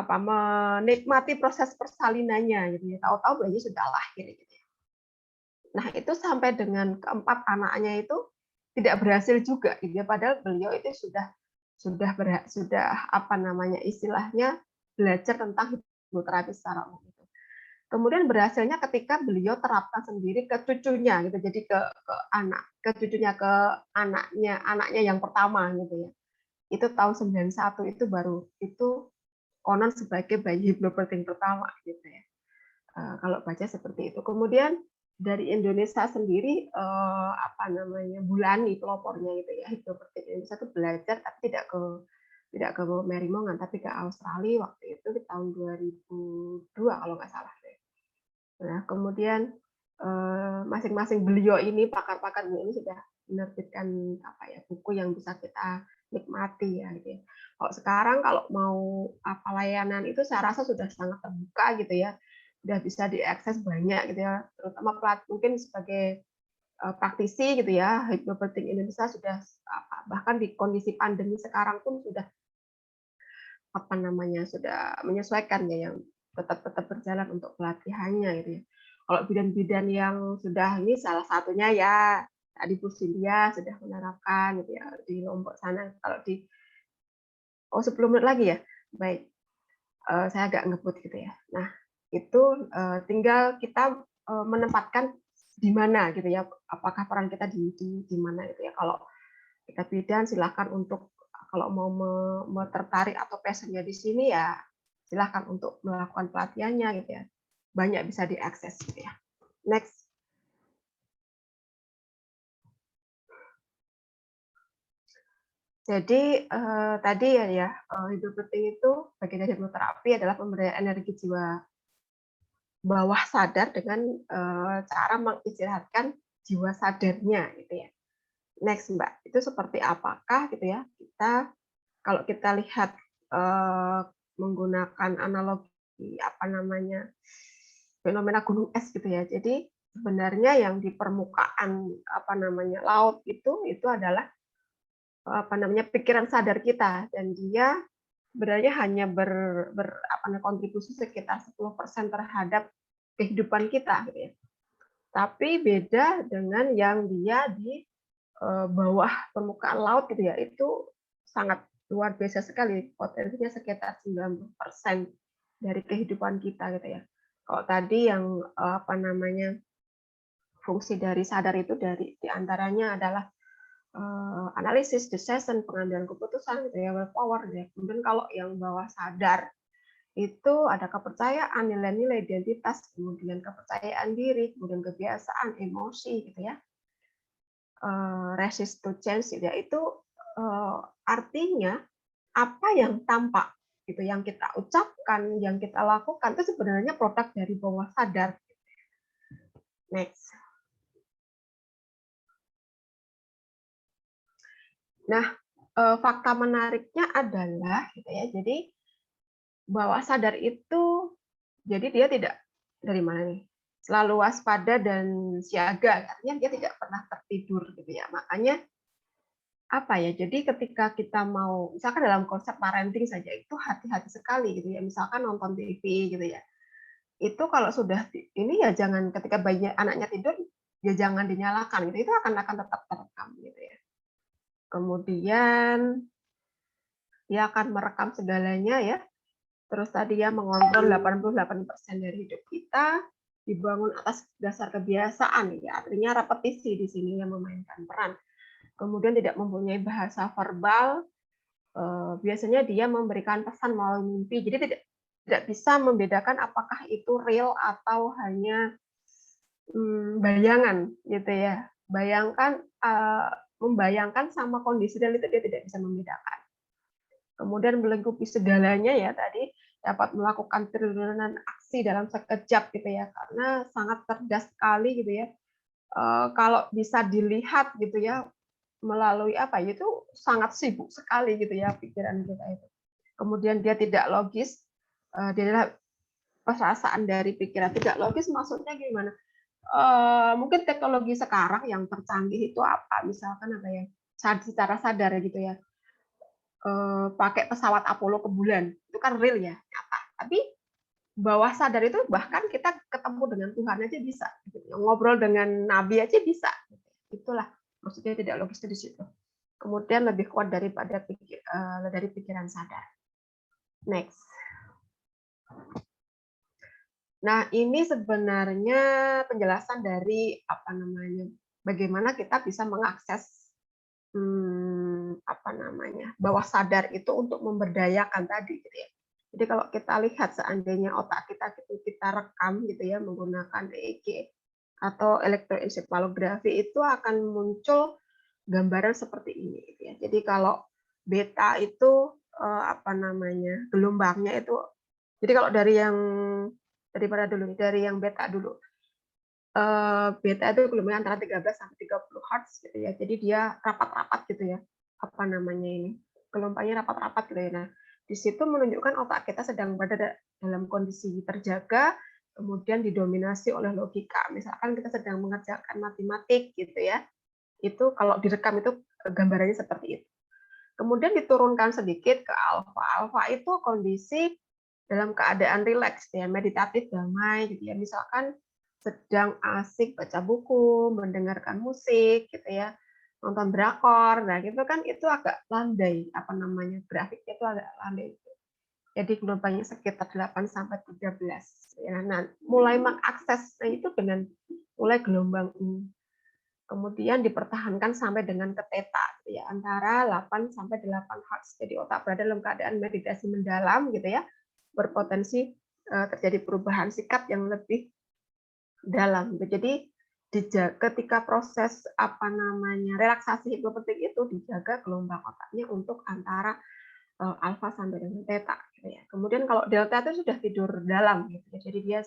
menikmati proses persalinannya gitu ya. Tahu-tahu bayi sudah lahir gitu ya. Nah, itu sampai dengan keempat anaknya itu tidak berhasil juga gitu ya, padahal beliau itu sudah istilahnya belajar tentang hipnoterapi secara umum itu. Kemudian berhasilnya ketika beliau terapkan sendiri ke cucunya gitu, jadi ke cucunya, ke anaknya yang pertama gitu ya. Itu tahun 91 itu baru itu konon sebagai bayi hypnobirthing pertama gitu ya. Kalau baca seperti itu. Kemudian dari Indonesia sendiri Bulani pelopornya gitu ya, hypnobirthing Indonesia itu belajar tapi tidak ke Mary Mongan tapi ke Australia waktu itu di tahun 2002 kalau nggak salah. Nah, kemudian masing-masing beliau ini pakar-pakar ini sudah menerbitkan buku yang bisa kita nikmati ya gitu ya. Kalau sekarang kalau mau layanan itu saya rasa sudah sangat terbuka gitu ya. Sudah bisa diakses banyak gitu ya. Terutama mungkin sebagai praktisi gitu ya, Hypnobirthing Indonesia sudah bahkan di kondisi pandemi sekarang pun sudah sudah menyesuaikan ya yang tetap berjalan untuk pelatihannya gitu ya. Kalau bidan-bidan yang sudah ini salah satunya ya tadi Bu Cynthia sudah menerapkan gitu ya di Lombok sana. Kalau di 10 menit lagi ya. Baik. Saya agak ngebut gitu ya. Nah, itu tinggal kita menempatkan di mana gitu ya. Apakah peran kita di mana gitu ya. Kalau kita bidan silakan untuk kalau mau tertarik atau passionnya di sini ya silahkan untuk melakukan pelatihannya gitu ya. Banyak bisa diakses gitu ya. Next. Jadi tadi ya Hypnobirthing itu bagian dari hipnoterapi adalah pemberdayaan energi jiwa bawah sadar dengan cara mengistirahatkan jiwa sadarnya gitu ya. Next Mbak, itu seperti apakah gitu ya kita kalau kita lihat menggunakan analogi fenomena gunung es gitu ya. Jadi sebenarnya yang di permukaan laut itu adalah pikiran sadar kita dan dia sebenarnya hanya kontribusi sekitar 10% terhadap kehidupan kita gitu ya. Tapi beda dengan yang dia di bawah permukaan laut gitu ya, itu sangat luar biasa sekali, potensinya sekitar 90% dari kehidupan kita gitu ya. Kalau tadi yang fungsi dari sadar itu diantaranya adalah analisis, decision, pengambilan keputusan gitu ya, willpower gitu ya. Kemudian kalau yang bawah sadar itu ada kepercayaan, nilai-nilai, identitas, kemudian kepercayaan diri, kemudian kebiasaan, emosi gitu ya. Resist to change gitu ya, itu artinya apa yang tampak gitu, yang kita ucapkan, yang kita lakukan itu sebenarnya produk dari bawah sadar. Next. Nah, fakta menariknya adalah gitu ya, jadi bawah sadar itu jadi dia tidak dari mana nih? Selalu waspada dan siaga, artinya dia tidak pernah tertidur gitu ya. Makanya jadi ketika kita mau misalkan dalam konsep parenting saja itu hati-hati sekali gitu ya, misalkan nonton TV gitu ya, itu kalau sudah ini ya jangan ketika anaknya tidur ya jangan dinyalakan gitu. Itu akan tetap terekam gitu ya. Kemudian dia akan merekam segalanya ya. Terus tadi ya mengontrol 88% dari hidup kita dibangun atas dasar kebiasaan ya. Artinya repetisi di sini yang memainkan peran. Kemudian tidak mempunyai bahasa verbal, biasanya dia memberikan pesan melalui mimpi. Jadi tidak bisa membedakan apakah itu real atau hanya bayangan gitu ya. Membayangkan sama kondisi real itu dia tidak bisa membedakan. Kemudian melingkupi segalanya ya tadi, dapat melakukan triliunan aksi dalam sekejap gitu ya, karena sangat cerdas sekali gitu ya. Kalau bisa dilihat gitu ya melalui apa ya, itu sangat sibuk sekali gitu ya pikiran kita itu. Kemudian dia tidak logis, dia adalah perasaan dari pikiran tidak logis, maksudnya gimana? Mungkin teknologi sekarang yang tercanggih itu apa? Misalkan apa ya? Secara sadar gitu ya. Pakai pesawat Apollo ke bulan, itu kan real ya, nyata. Tapi bawah sadar itu bahkan kita ketemu dengan Tuhan aja bisa, gitu. Ngobrol dengan Nabi aja bisa. Itulah maksudnya tidak logis di situ. Kemudian lebih kuat daripada dari pikiran sadar. Next. Nah, ini sebenarnya penjelasan dari apa namanya, bagaimana kita bisa mengakses bawah sadar itu untuk memberdayakan tadi gitu ya. Jadi kalau kita lihat seandainya otak kita rekam gitu ya menggunakan EEG atau elektroensefalografi itu akan muncul gambaran seperti ini gitu ya. Jadi kalau beta itu gelombangnya itu, jadi kalau dari yang beta dulu. Beta itu gelombangnya antara 13 sampai 30 Hz gitu ya. Jadi dia rapat-rapat gitu ya. Gelombangnya rapat-rapat gitu ya. Nah, di situ menunjukkan otak kita sedang berada dalam kondisi terjaga, kemudian didominasi oleh logika. Misalkan kita sedang mengerjakan matematik gitu ya. Itu kalau direkam itu gambarannya seperti itu. Kemudian diturunkan sedikit ke alfa. Alfa itu kondisi dalam keadaan rileks ya, meditatif, damai gitu ya. Misalkan sedang asik baca buku, mendengarkan musik gitu ya, nonton drakor. Nah, gitu kan itu agak landai, grafiknya itu agak landai. Jadi gelombangnya sekitar 8 sampai 13 ya. Nah, mulai mengakses itu dengan mulai gelombang ini. Kemudian dipertahankan sampai dengan ke theta gitu ya, antara 8 sampai 8 Hz. Jadi otak berada dalam keadaan meditasi mendalam gitu ya, berpotensi terjadi perubahan sikap yang lebih dalam. Jadi ketika proses relaksasi hipnopedik itu dijaga gelombang otaknya untuk antara alfa sampai dengan theta gitu ya. Kemudian kalau delta itu sudah tidur dalam gitu ya. Jadi dia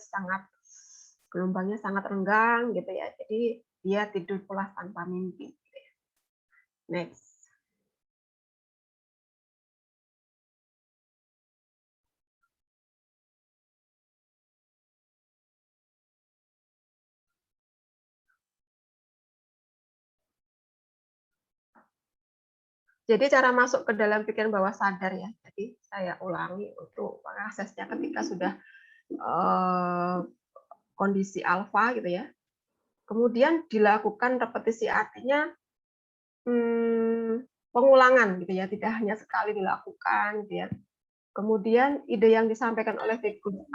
gelombangnya sangat renggang gitu ya. Jadi dia tidur pulas tanpa mimpi gitu ya. Next. Jadi cara masuk ke dalam pikiran bawah sadar ya. Jadi saya ulangi untuk mengaksesnya ketika sudah kondisi alfa gitu ya. Kemudian dilakukan repetisi, artinya pengulangan gitu ya, tidak hanya sekali dilakukan gitu ya. Kemudian ide yang disampaikan oleh figur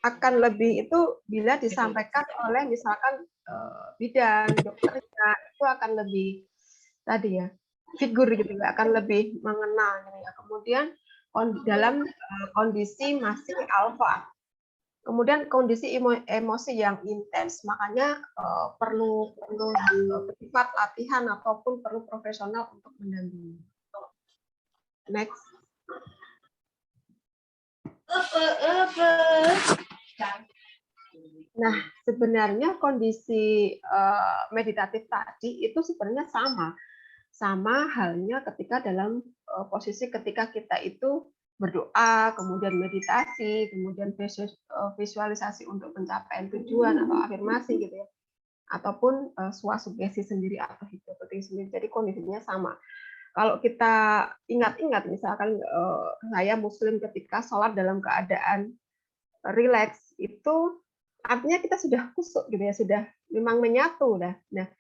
akan lebih itu bila disampaikan oleh misalkan bidan, dokternya itu akan lebih tadi ya, figur gitu ya, akan lebih mengenal gitu ya. Kemudian dalam kondisi masih alfa. Kemudian kondisi emosi yang intens, makanya perlu bersifat latihan ataupun perlu profesional untuk mendampingi. Next. Nah, sebenarnya kondisi meditatif tadi itu sebenarnya sama halnya ketika dalam posisi ketika kita itu berdoa, kemudian meditasi, kemudian visualisasi untuk pencapaian tujuan atau afirmasi gitu ya, ataupun swasugesti sendiri atau hipnotis sendiri. Jadi kondisinya sama. Kalau kita ingat-ingat, misalkan saya Muslim ketika sholat dalam keadaan rileks, itu artinya kita sudah khusyuk gitu ya, sudah memang menyatu dah. Nah,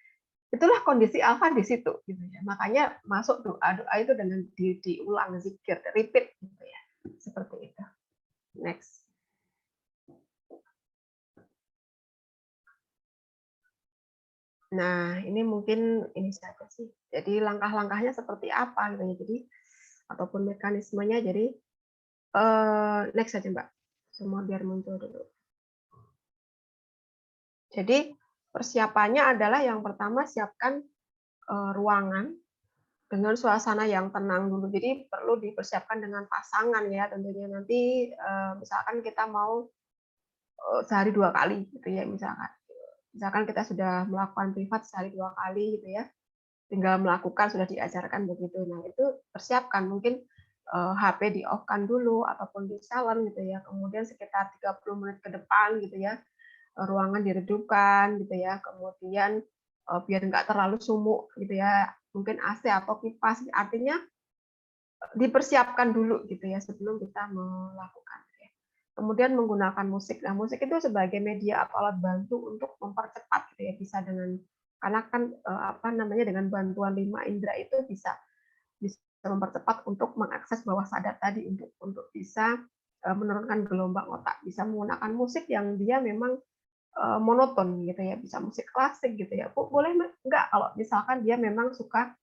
itulah kondisi alfa di situ gitu ya. Makanya masuk doa-doa itu dengan diulang, zikir, repeat gitu ya. Seperti itu. Next. Nah, ini mungkin ini saja sih. Jadi langkah-langkahnya seperti apa gitu ya. Jadi ataupun mekanismenya. Jadi next saja Mbak. Semua biar muncul dulu. Jadi persiapannya adalah yang pertama siapkan ruangan dengan suasana yang tenang dulu. Jadi perlu dipersiapkan dengan pasangan ya tentunya. Nanti misalkan kita mau sehari 2 kali gitu ya misalkan. Misalkan kita sudah melakukan privat sehari 2 kali gitu ya. Tinggal melakukan, sudah diajarkan begitu. Nah, itu persiapkan mungkin HP di-off-kan dulu ataupun di silent gitu ya. Kemudian sekitar 30 menit ke depan gitu ya. Ruangan diredupkan gitu ya. Kemudian biar nggak terlalu sumuk gitu ya. Mungkin AC atau kipas. Artinya dipersiapkan dulu gitu ya sebelum kita melakukan. Kemudian menggunakan musik. Nah, musik itu sebagai media atau alat bantu untuk mempercepat gitu ya, bisa dengan karena kan apa namanya dengan bantuan 5 indera itu bisa mempercepat untuk mengakses bawah sadar tadi untuk bisa menurunkan gelombang otak, bisa menggunakan musik yang dia memang monoton gitu ya, bisa musik klasik gitu ya. Boleh enggak kalau misalkan dia memang suka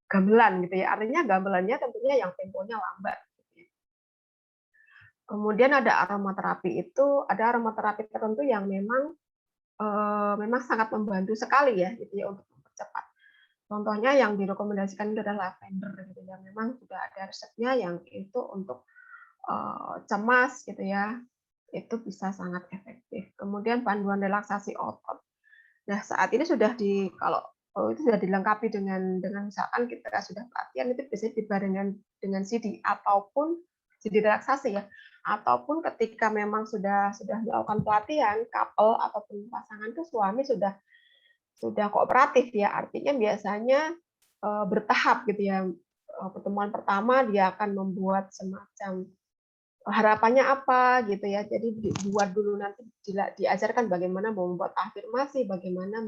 gamelan gitu ya. Artinya gamelannya tentunya yang temponya lambat. Kemudian ada aromaterapi tertentu yang memang sangat membantu sekali ya gitu ya untuk mempercepat. Contohnya yang direkomendasikan itu adalah lavender gitu ya. Memang sudah ada resepnya yang itu untuk cemas gitu ya. Itu bisa sangat efektif. Kemudian panduan relaksasi otot. Nah, saat ini sudah kalau itu sudah dilengkapi dengan misalkan kita sudah pelatihan itu biasanya dibarengan dengan CD ataupun CD relaksasi ya. Ataupun ketika memang sudah melakukan pelatihan, couple ataupun pasangan itu suami sudah kooperatif ya, artinya biasanya bertahap gitu ya. Pertemuan pertama dia akan membuat semacam harapannya apa gitu ya. Jadi dibuat dulu nanti diajarkan bagaimana membuat afirmasi, bagaimana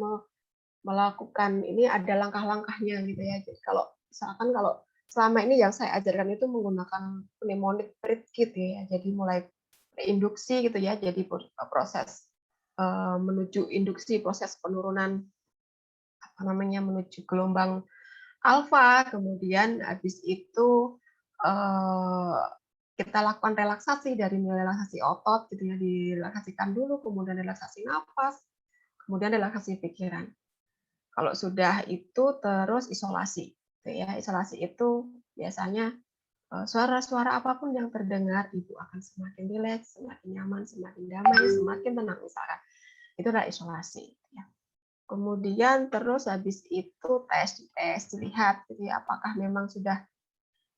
melakukan ini ada langkah-langkahnya gitu ya. Jadi kalau misalkan selama ini yang saya ajarkan itu menggunakan mnemonic breath gitu ya. Jadi mulai induksi gitu ya. Jadi proses menuju induksi, proses penurunan menuju gelombang alfa, kemudian habis itu kita lakukan relaksasi dari relaksasi otot gitu ya, direlaksasikan dulu, kemudian relaksasi nafas, kemudian relaksasi pikiran. Kalau sudah itu terus isolasi, gitu ya. Isolasi itu biasanya suara-suara apapun yang terdengar ibu akan semakin rileks, semakin nyaman, semakin damai, semakin tenang misalkan. Itu adalah isolasi. Ya. Kemudian terus habis itu tes dilihat gitu ya, apakah memang sudah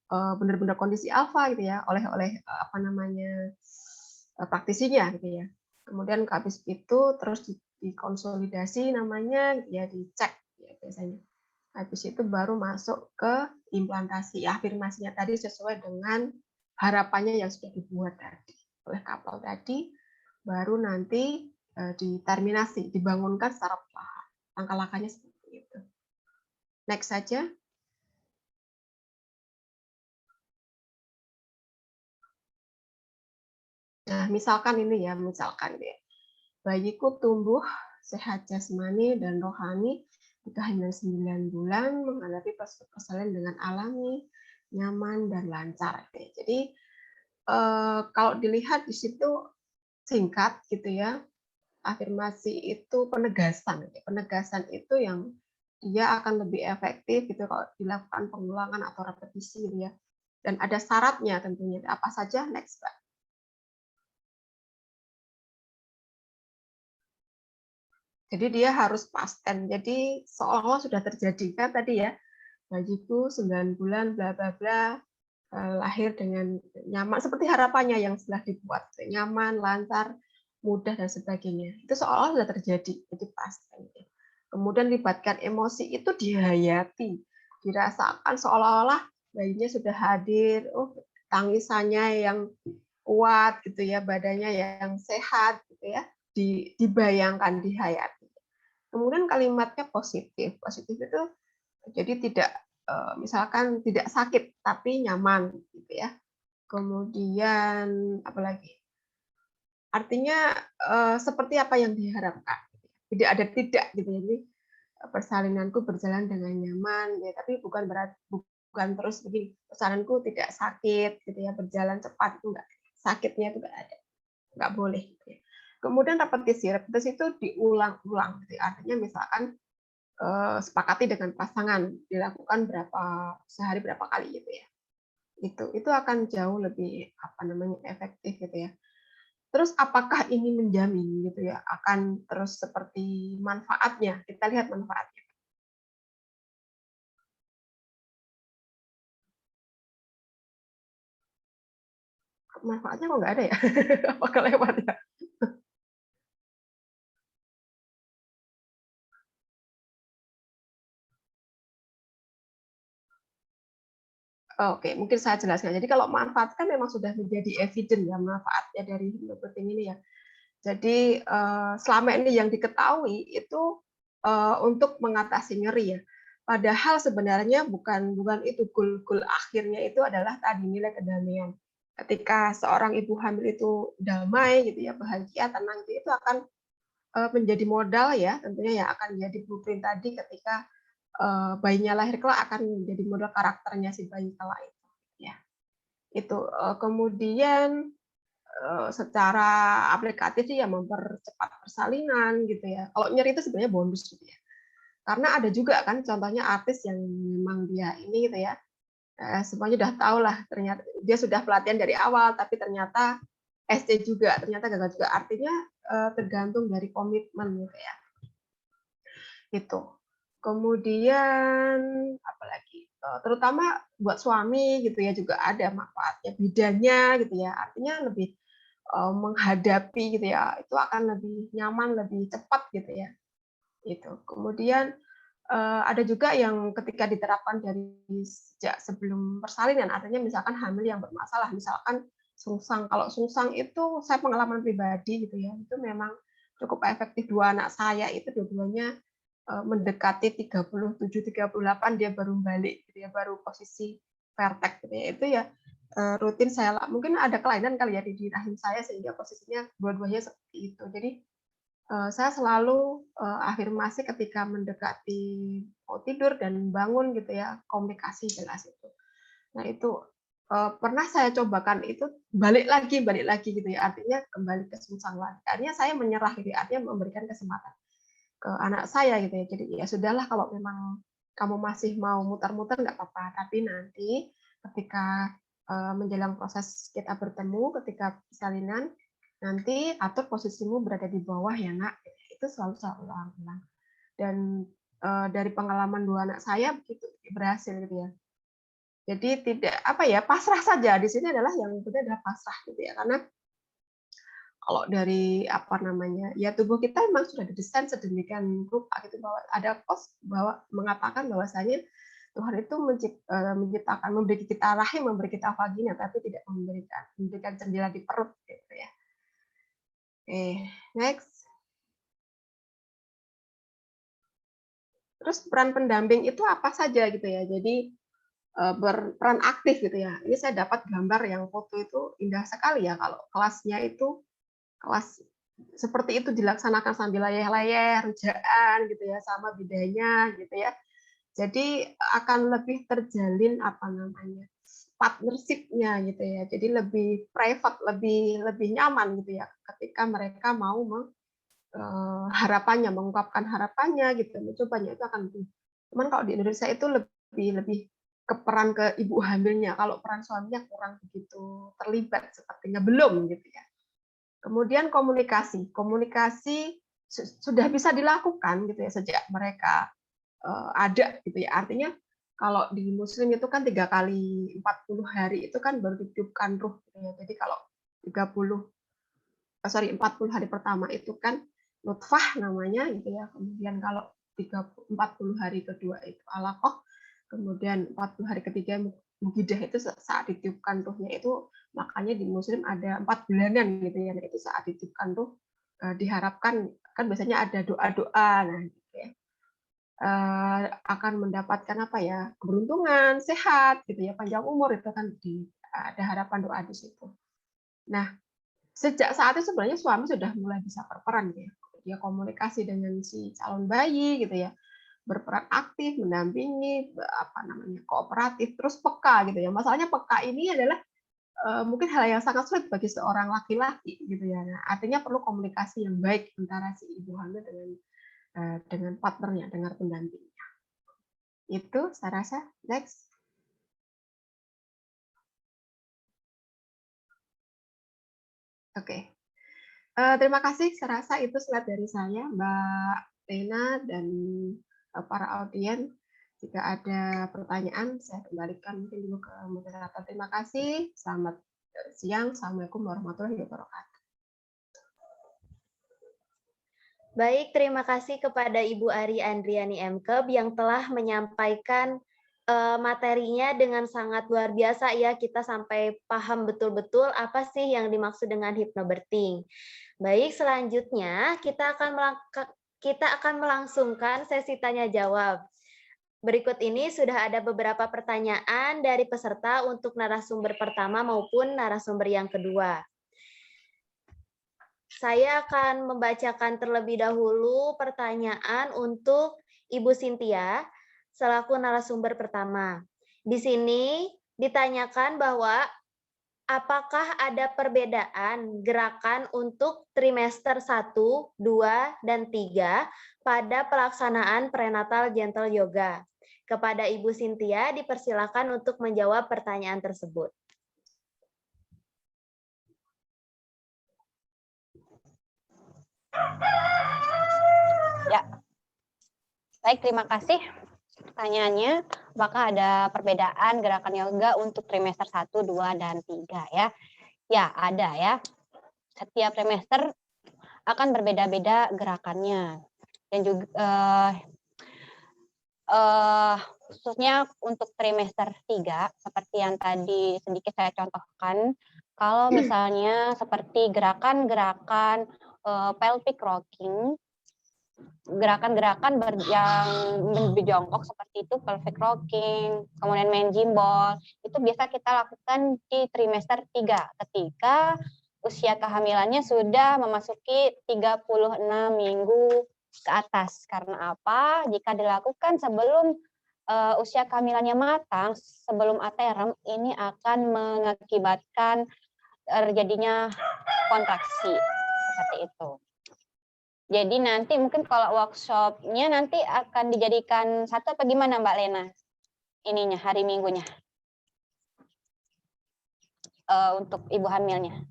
benar-benar kondisi alfa gitu ya oleh apa namanya praktisinya gitu ya. Kemudian habis itu terus dikonsolidasi namanya ya, dicek ya biasanya. Habis itu baru masuk ke implantasi afirmasinya tadi sesuai dengan harapannya yang sudah dibuat tadi oleh couple tadi, baru nanti diterminasi, dibangunkan secara perlahan. Langkah-langkahnya seperti itu. Next saja. Nah, misalkan ini ya, misalkan deh, bayiku tumbuh sehat jasmani dan rohani di kehamilan 9 bulan, menghadapi persalinan dengan alami, nyaman, dan lancar. Jadi, kalau dilihat di situ singkat gitu ya, afirmasi itu penegasan. Penegasan itu yang dia akan lebih efektif gitu kalau dilakukan pengulangan atau repetisi gitu ya. Dan ada syaratnya tentunya. Apa saja? Next, Pak. Jadi dia harus pasten. Jadi seolah-olah sudah terjadi kan tadi ya. Bayiku 9 bulan bla bla bla lahir dengan nyaman seperti harapannya yang sudah dibuat. Nyaman, lancar, mudah dan sebagainya. Itu seolah-olah sudah terjadi. Jadi pasten. Kemudian libatkan emosi itu dihayati. dirasakan seolah-olah bayinya sudah hadir, tangisannya yang kuat gitu ya, badannya yang sehat gitu ya, dibayangkan, dihayati. Kemudian kalimatnya positif. Positif itu jadi tidak misalkan tidak sakit tapi nyaman gitu ya. Kemudian apalagi? Artinya seperti apa yang diharapkan. Tidak ada tidak gitu ya. Jadi persalinanku berjalan dengan nyaman ya, tapi bukan terus begini. Persalinanku tidak sakit gitu ya, berjalan cepat itu enggak. Sakitnya itu enggak ada. Enggak boleh gitu ya. Kemudian repetisi itu diulang-ulang gitu ya. Artinya misalkan sepakati dengan pasangan dilakukan sehari berapa kali gitu ya. Itu akan jauh lebih efektif gitu ya. Terus apakah ini menjamin gitu ya akan terus seperti manfaatnya? Kita lihat manfaatnya. Manfaatnya kok nggak ada ya? Apa kelewat ya? Oke, mungkin saya jelaskan. Jadi kalau manfaat kan memang sudah menjadi evident ya manfaatnya dari hypnobirthing ini ya. Jadi selama ini yang diketahui itu untuk mengatasi nyeri ya. Padahal sebenarnya bukan itu goal akhirnya itu adalah tadi nilai kedamaian. Ketika seorang ibu hamil itu damai gitu ya, bahagia, tenang itu akan menjadi modal ya tentunya yang akan menjadi blueprint tadi ketika bayinya lahir kelak akan menjadi modal karakternya si bayi kelak itu ya. Itu kemudian secara aplikatif sih ya mempercepat persalinan gitu ya. Kalau nyeri itu sebenarnya bonus gitu ya. Karena ada juga kan contohnya artis yang memang dia ini gitu ya. Semuanya udah tahu lah ternyata dia sudah pelatihan dari awal tapi ternyata SC juga ternyata gagal juga. Artinya tergantung dari komitmen gitu ya. Itu. Kemudian apalagi terutama buat suami gitu ya juga ada manfaatnya bidannya gitu ya. Artinya lebih menghadapi gitu ya, itu akan lebih nyaman, lebih cepat gitu ya. Itu. Kemudian ada juga yang ketika diterapkan dari sejak sebelum persalinan, artinya misalkan hamil yang bermasalah, misalkan sungsang. Kalau sungsang itu saya pengalaman pribadi gitu ya, itu memang cukup efektif. Dua anak saya itu dua-duanya mendekati 37, 38 dia baru balik gitu ya, baru posisi vertek gitu ya. Itu ya rutin saya mungkin ada kelainan kali ya di rahim saya sehingga posisinya dua-duanya seperti itu. Jadi saya selalu afirmasi ketika mendekati mau tidur dan bangun gitu ya, komunikasi jelas itu. Nah itu pernah saya cobakan itu balik lagi gitu ya, artinya kembali ke sungsang lagi. Artinya saya menyerah gitu ya, artinya memberikan kesempatan ke anak saya gitu ya. Jadi ya sudahlah kalau memang kamu masih mau muter-muter nggak apa-apa, tapi nanti ketika menjelang proses kita bertemu, ketika persalinan, nanti atur posisimu berada di bawah ya nak. Itu selalu saya ulang-ulang. Dan dari pengalaman dua anak saya begitu berhasil gitu ya. Jadi tidak pasrah saja. Di sini adalah yang penting adalah pasrah gitu ya. Karena kalau dari ya tubuh kita memang sudah didesain sedemikian rupa gitu bahwa ada bahwa mengatakan bahwasanya Tuhan itu menciptakan, memberi kita rahim, memberi kita vagina, tapi tidak memberikan jendela di perut gitu ya. Oke, next. Terus peran pendamping itu apa saja gitu ya. Jadi berperan aktif gitu ya. Ini saya dapat gambar yang foto itu indah sekali ya kalau kelasnya itu kelas seperti itu dilaksanakan sambil layeh-layeh, rujaan gitu ya, sama bidanya gitu ya. Jadi akan lebih terjalin partnership-nya gitu ya. Jadi lebih private, lebih nyaman gitu ya ketika mereka mau harapannya, mengungkapkan harapannya gitu, mencobanya itu akan lebih. Cuman kalau di Indonesia itu lebih ke peran ke ibu hamilnya. Kalau peran suaminya kurang begitu terlibat sepertinya belum gitu ya. Kemudian komunikasi sudah bisa dilakukan gitu ya sejak mereka ada gitu ya. Artinya kalau di Muslim itu kan 3 kali 40 hari itu kan baru ditiupkan ruh gitu ya. Jadi kalau 40 hari pertama itu kan nutfah namanya gitu ya. Kemudian kalau 40 hari kedua itu alaqah, Kemudian 40 hari ketiga mugidah itu saat ditiupkan ruhnya itu, makanya di Muslim ada 4 bulanan gitu ya. Nah, itu saat ditiupkan ruh diharapkan kan biasanya ada doa-doa, nah gitu ya. Akan mendapatkan apa ya, keberuntungan, sehat gitu ya, panjang umur itu kan ada harapan doa di situ. Nah, sejak saat itu sebenarnya suami sudah mulai bisa berperan ya. Dia komunikasi dengan si calon bayi gitu ya, berperan aktif, mendampingi, kooperatif, terus peka gitu ya. Masalahnya peka ini adalah mungkin hal yang sangat sulit bagi seorang laki-laki gitu ya. Nah, artinya perlu komunikasi yang baik antara si ibu hamil dengan partnernya, dengan pendampingnya. Itu saya rasa. Next. Oke. Terima kasih. Saya rasa itu slide dari saya, Mbak Lena dan para audien. Jika ada pertanyaan, saya kembalikan mungkin dulu ke moderator. Terima kasih. Selamat siang. Assalamualaikum warahmatullahi wabarakatuh. Baik, terima kasih kepada Ibu Ari Andriani Mkeb yang telah menyampaikan materinya dengan sangat luar biasa ya. Kita sampai paham betul-betul apa sih yang dimaksud dengan hypnobirthing. Baik, selanjutnya kita akan melangsungkan sesi tanya jawab. Berikut ini sudah ada beberapa pertanyaan dari peserta untuk narasumber pertama maupun narasumber yang kedua. Saya akan membacakan terlebih dahulu pertanyaan untuk Ibu Cynthia selaku narasumber pertama. Di sini ditanyakan bahwa apakah ada perbedaan gerakan untuk trimester 1, 2, dan 3 pada pelaksanaan prenatal gentle yoga? Kepada Ibu Cynthia dipersilakan untuk menjawab pertanyaan tersebut. Ya, baik, terima kasih. Pertanyaannya, apakah ada perbedaan gerakan yoga untuk trimester 1, 2, dan 3 ya? Ya, ada ya. Setiap trimester akan berbeda-beda gerakannya. Dan juga khususnya untuk trimester 3, seperti yang tadi sedikit saya contohkan, kalau misalnya seperti gerakan-gerakan pelvic rocking, gerakan-gerakan yang berjongkok seperti itu, pelvic rocking, kemudian main gym ball, itu biasa kita lakukan di trimester 3 ketika usia kehamilannya sudah memasuki 36 minggu ke atas. Karena apa? Jika dilakukan sebelum usia kehamilannya matang, sebelum aterem, ini akan mengakibatkan terjadinya kontraksi seperti itu. Jadi nanti mungkin kalau workshopnya nanti akan dijadikan satu apa gimana Mbak Lena? Ininya hari Minggunya untuk ibu hamilnya.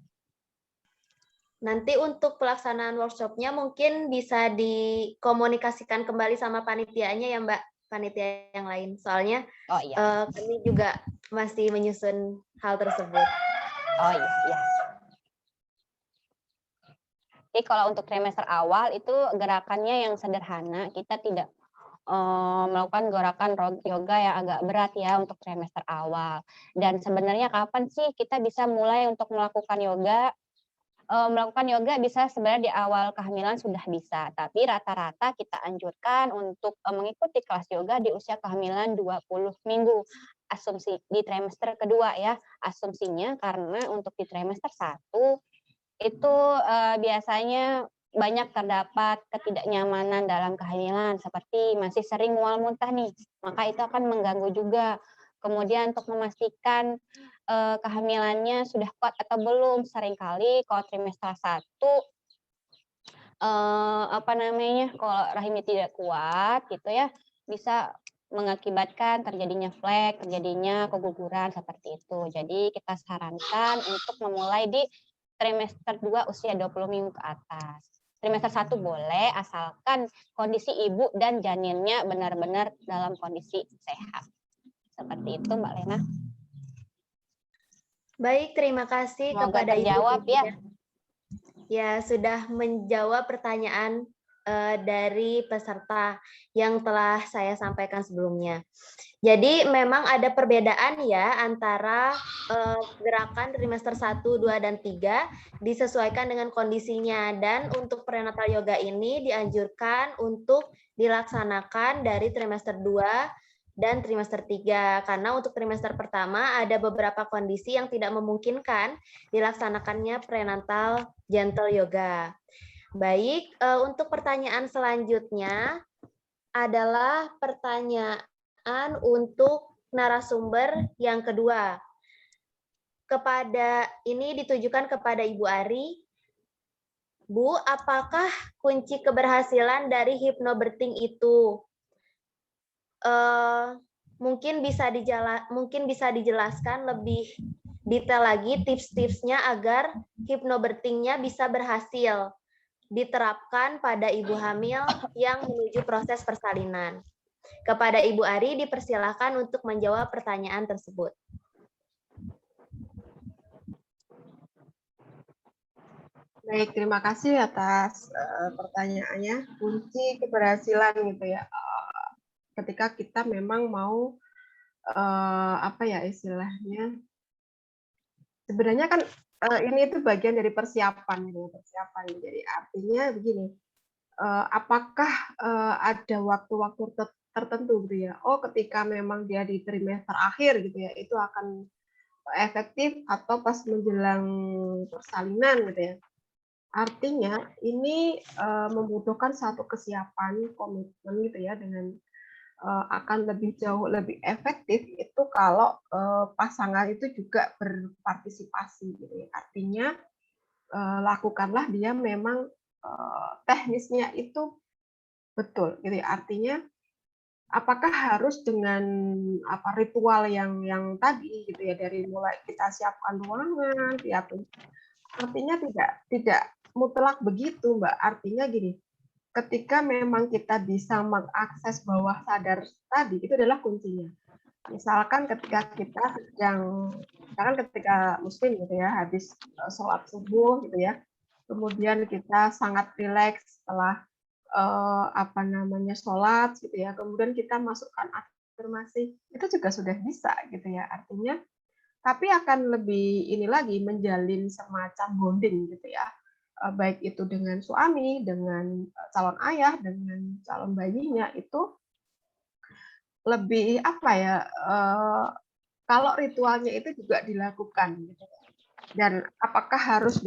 Nanti untuk pelaksanaan workshopnya mungkin bisa dikomunikasikan kembali sama panitianya ya Mbak, panitia yang lain. Soalnya kami juga masih menyusun hal tersebut. Oh iya. Jadi kalau untuk trimester awal itu gerakannya yang sederhana, kita tidak melakukan gerakan yoga yang agak berat ya untuk trimester awal. Dan sebenarnya kapan sih kita bisa mulai untuk melakukan yoga? Melakukan yoga bisa sebenarnya di awal kehamilan sudah bisa, tapi rata-rata kita anjurkan untuk mengikuti kelas yoga di usia kehamilan 20 minggu. Asumsi di trimester kedua ya, asumsinya karena untuk di trimester 1 itu biasanya banyak terdapat ketidaknyamanan dalam kehamilan, seperti masih sering mual muntah nih, maka itu akan mengganggu juga. Kemudian untuk memastikan kehamilannya sudah kuat atau belum, seringkali kalau trimester 1 kalau rahimnya tidak kuat gitu ya, bisa mengakibatkan terjadinya flek, terjadinya keguguran seperti itu. Jadi kita sarankan untuk memulai di trimester 2 usia 20 minggu ke atas. Trimester 1 boleh asalkan kondisi ibu dan janinnya benar-benar dalam kondisi sehat. Seperti itu Mbak Lena. Baik, terima kasih Semoga kepada terjawab Ibu ya. Ya, sudah menjawab pertanyaan dari peserta yang telah saya sampaikan sebelumnya. Jadi memang ada perbedaan ya antara gerakan trimester 1, 2, dan 3 disesuaikan dengan kondisinya. Dan untuk prenatal yoga ini dianjurkan untuk dilaksanakan dari trimester 2 dan trimester 3. Karena untuk trimester pertama ada beberapa kondisi yang tidak memungkinkan dilaksanakannya prenatal gentle yoga. Baik, untuk pertanyaan selanjutnya adalah pertanyaan untuk narasumber yang kedua. Ini ditujukan kepada Ibu Ari. Bu, apakah kunci keberhasilan dari hypnobirthing itu? Mungkin bisa dijelaskan lebih detail lagi tips-tipsnya agar hypnobirthingnya bisa berhasil diterapkan pada ibu hamil yang menuju proses persalinan. Kepada Ibu Ari dipersilakan untuk menjawab pertanyaan tersebut. Baik, terima kasih atas pertanyaannya. Kunci keberhasilan gitu ya. Ketika kita memang mau apa ya istilahnya? Sebenarnya kan ini itu bagian dari persiapan gitu, persiapan. Jadi artinya begini, apakah ada waktu-waktu tertentu gitu ya? Oh, ketika memang dia di trimester akhir gitu ya, itu akan efektif atau pas menjelang persalinan gitu ya. Artinya ini membutuhkan satu kesiapan, komitmen gitu ya dengan akan lebih jauh lebih efektif itu kalau pasangan itu juga berpartisipasi gitu ya. Artinya lakukanlah dia memang teknisnya itu betul gitu ya. Artinya apakah harus dengan ritual yang tadi gitu ya, dari mulai kita siapkan ruangan, artinya tidak mutlak begitu, Mbak. Artinya gini, ketika memang kita bisa mengakses bawah sadar tadi, itu adalah kuncinya. Misalkan ketika kita ketika muslim gitu ya, habis sholat subuh gitu ya, kemudian kita sangat rileks setelah sholat gitu ya, kemudian kita masukkan afirmasi, itu juga sudah bisa gitu ya. Artinya, tapi akan lebih ini lagi menjalin semacam bonding gitu ya, baik itu dengan suami, dengan calon ayah, dengan calon bayinya, itu lebih kalau ritualnya itu juga dilakukan gitu. Dan apakah harus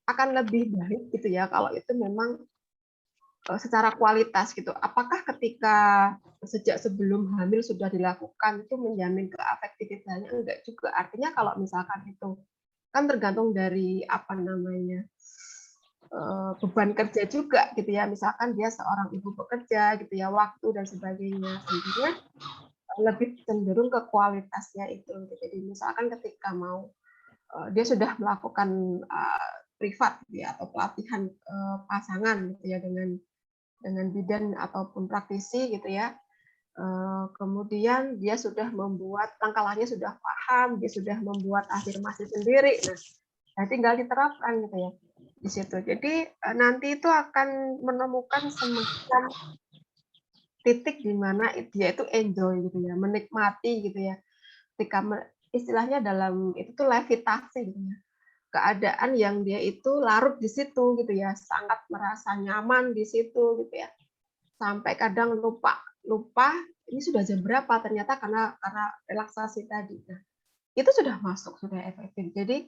akan lebih baik gitu ya kalau itu memang secara kualitas gitu. Apakah ketika sejak sebelum hamil sudah dilakukan itu menjamin keefektifitasannya? Enggak juga. Artinya kalau misalkan itu kan tergantung dari beban kerja juga gitu ya. Misalkan dia seorang ibu bekerja gitu ya, waktu dan sebagainya. Sehingga lebih cenderung ke kualitasnya itu. Jadi misalkan ketika dia sudah melakukan privat gitu ya, atau pelatihan pasangan gitu ya dengan bidan ataupun praktisi gitu ya. Kemudian dia sudah membuat langkah-langkahnya sudah paham, dia sudah membuat afirmasi sendiri. Nah, tinggal diterapkan gitu ya di situ. Jadi nanti itu akan menemukan semacam titik di mana dia itu enjoy gitu ya, menikmati gitu ya. Ketika istilahnya dalam itu tuh levitasi gitu ya. Keadaan yang dia itu larut di situ gitu ya, sangat merasa nyaman di situ gitu ya. Sampai kadang lupa ini sudah jam berapa ternyata karena relaksasi tadi. Nah, itu sudah masuk, sudah efektif. Jadi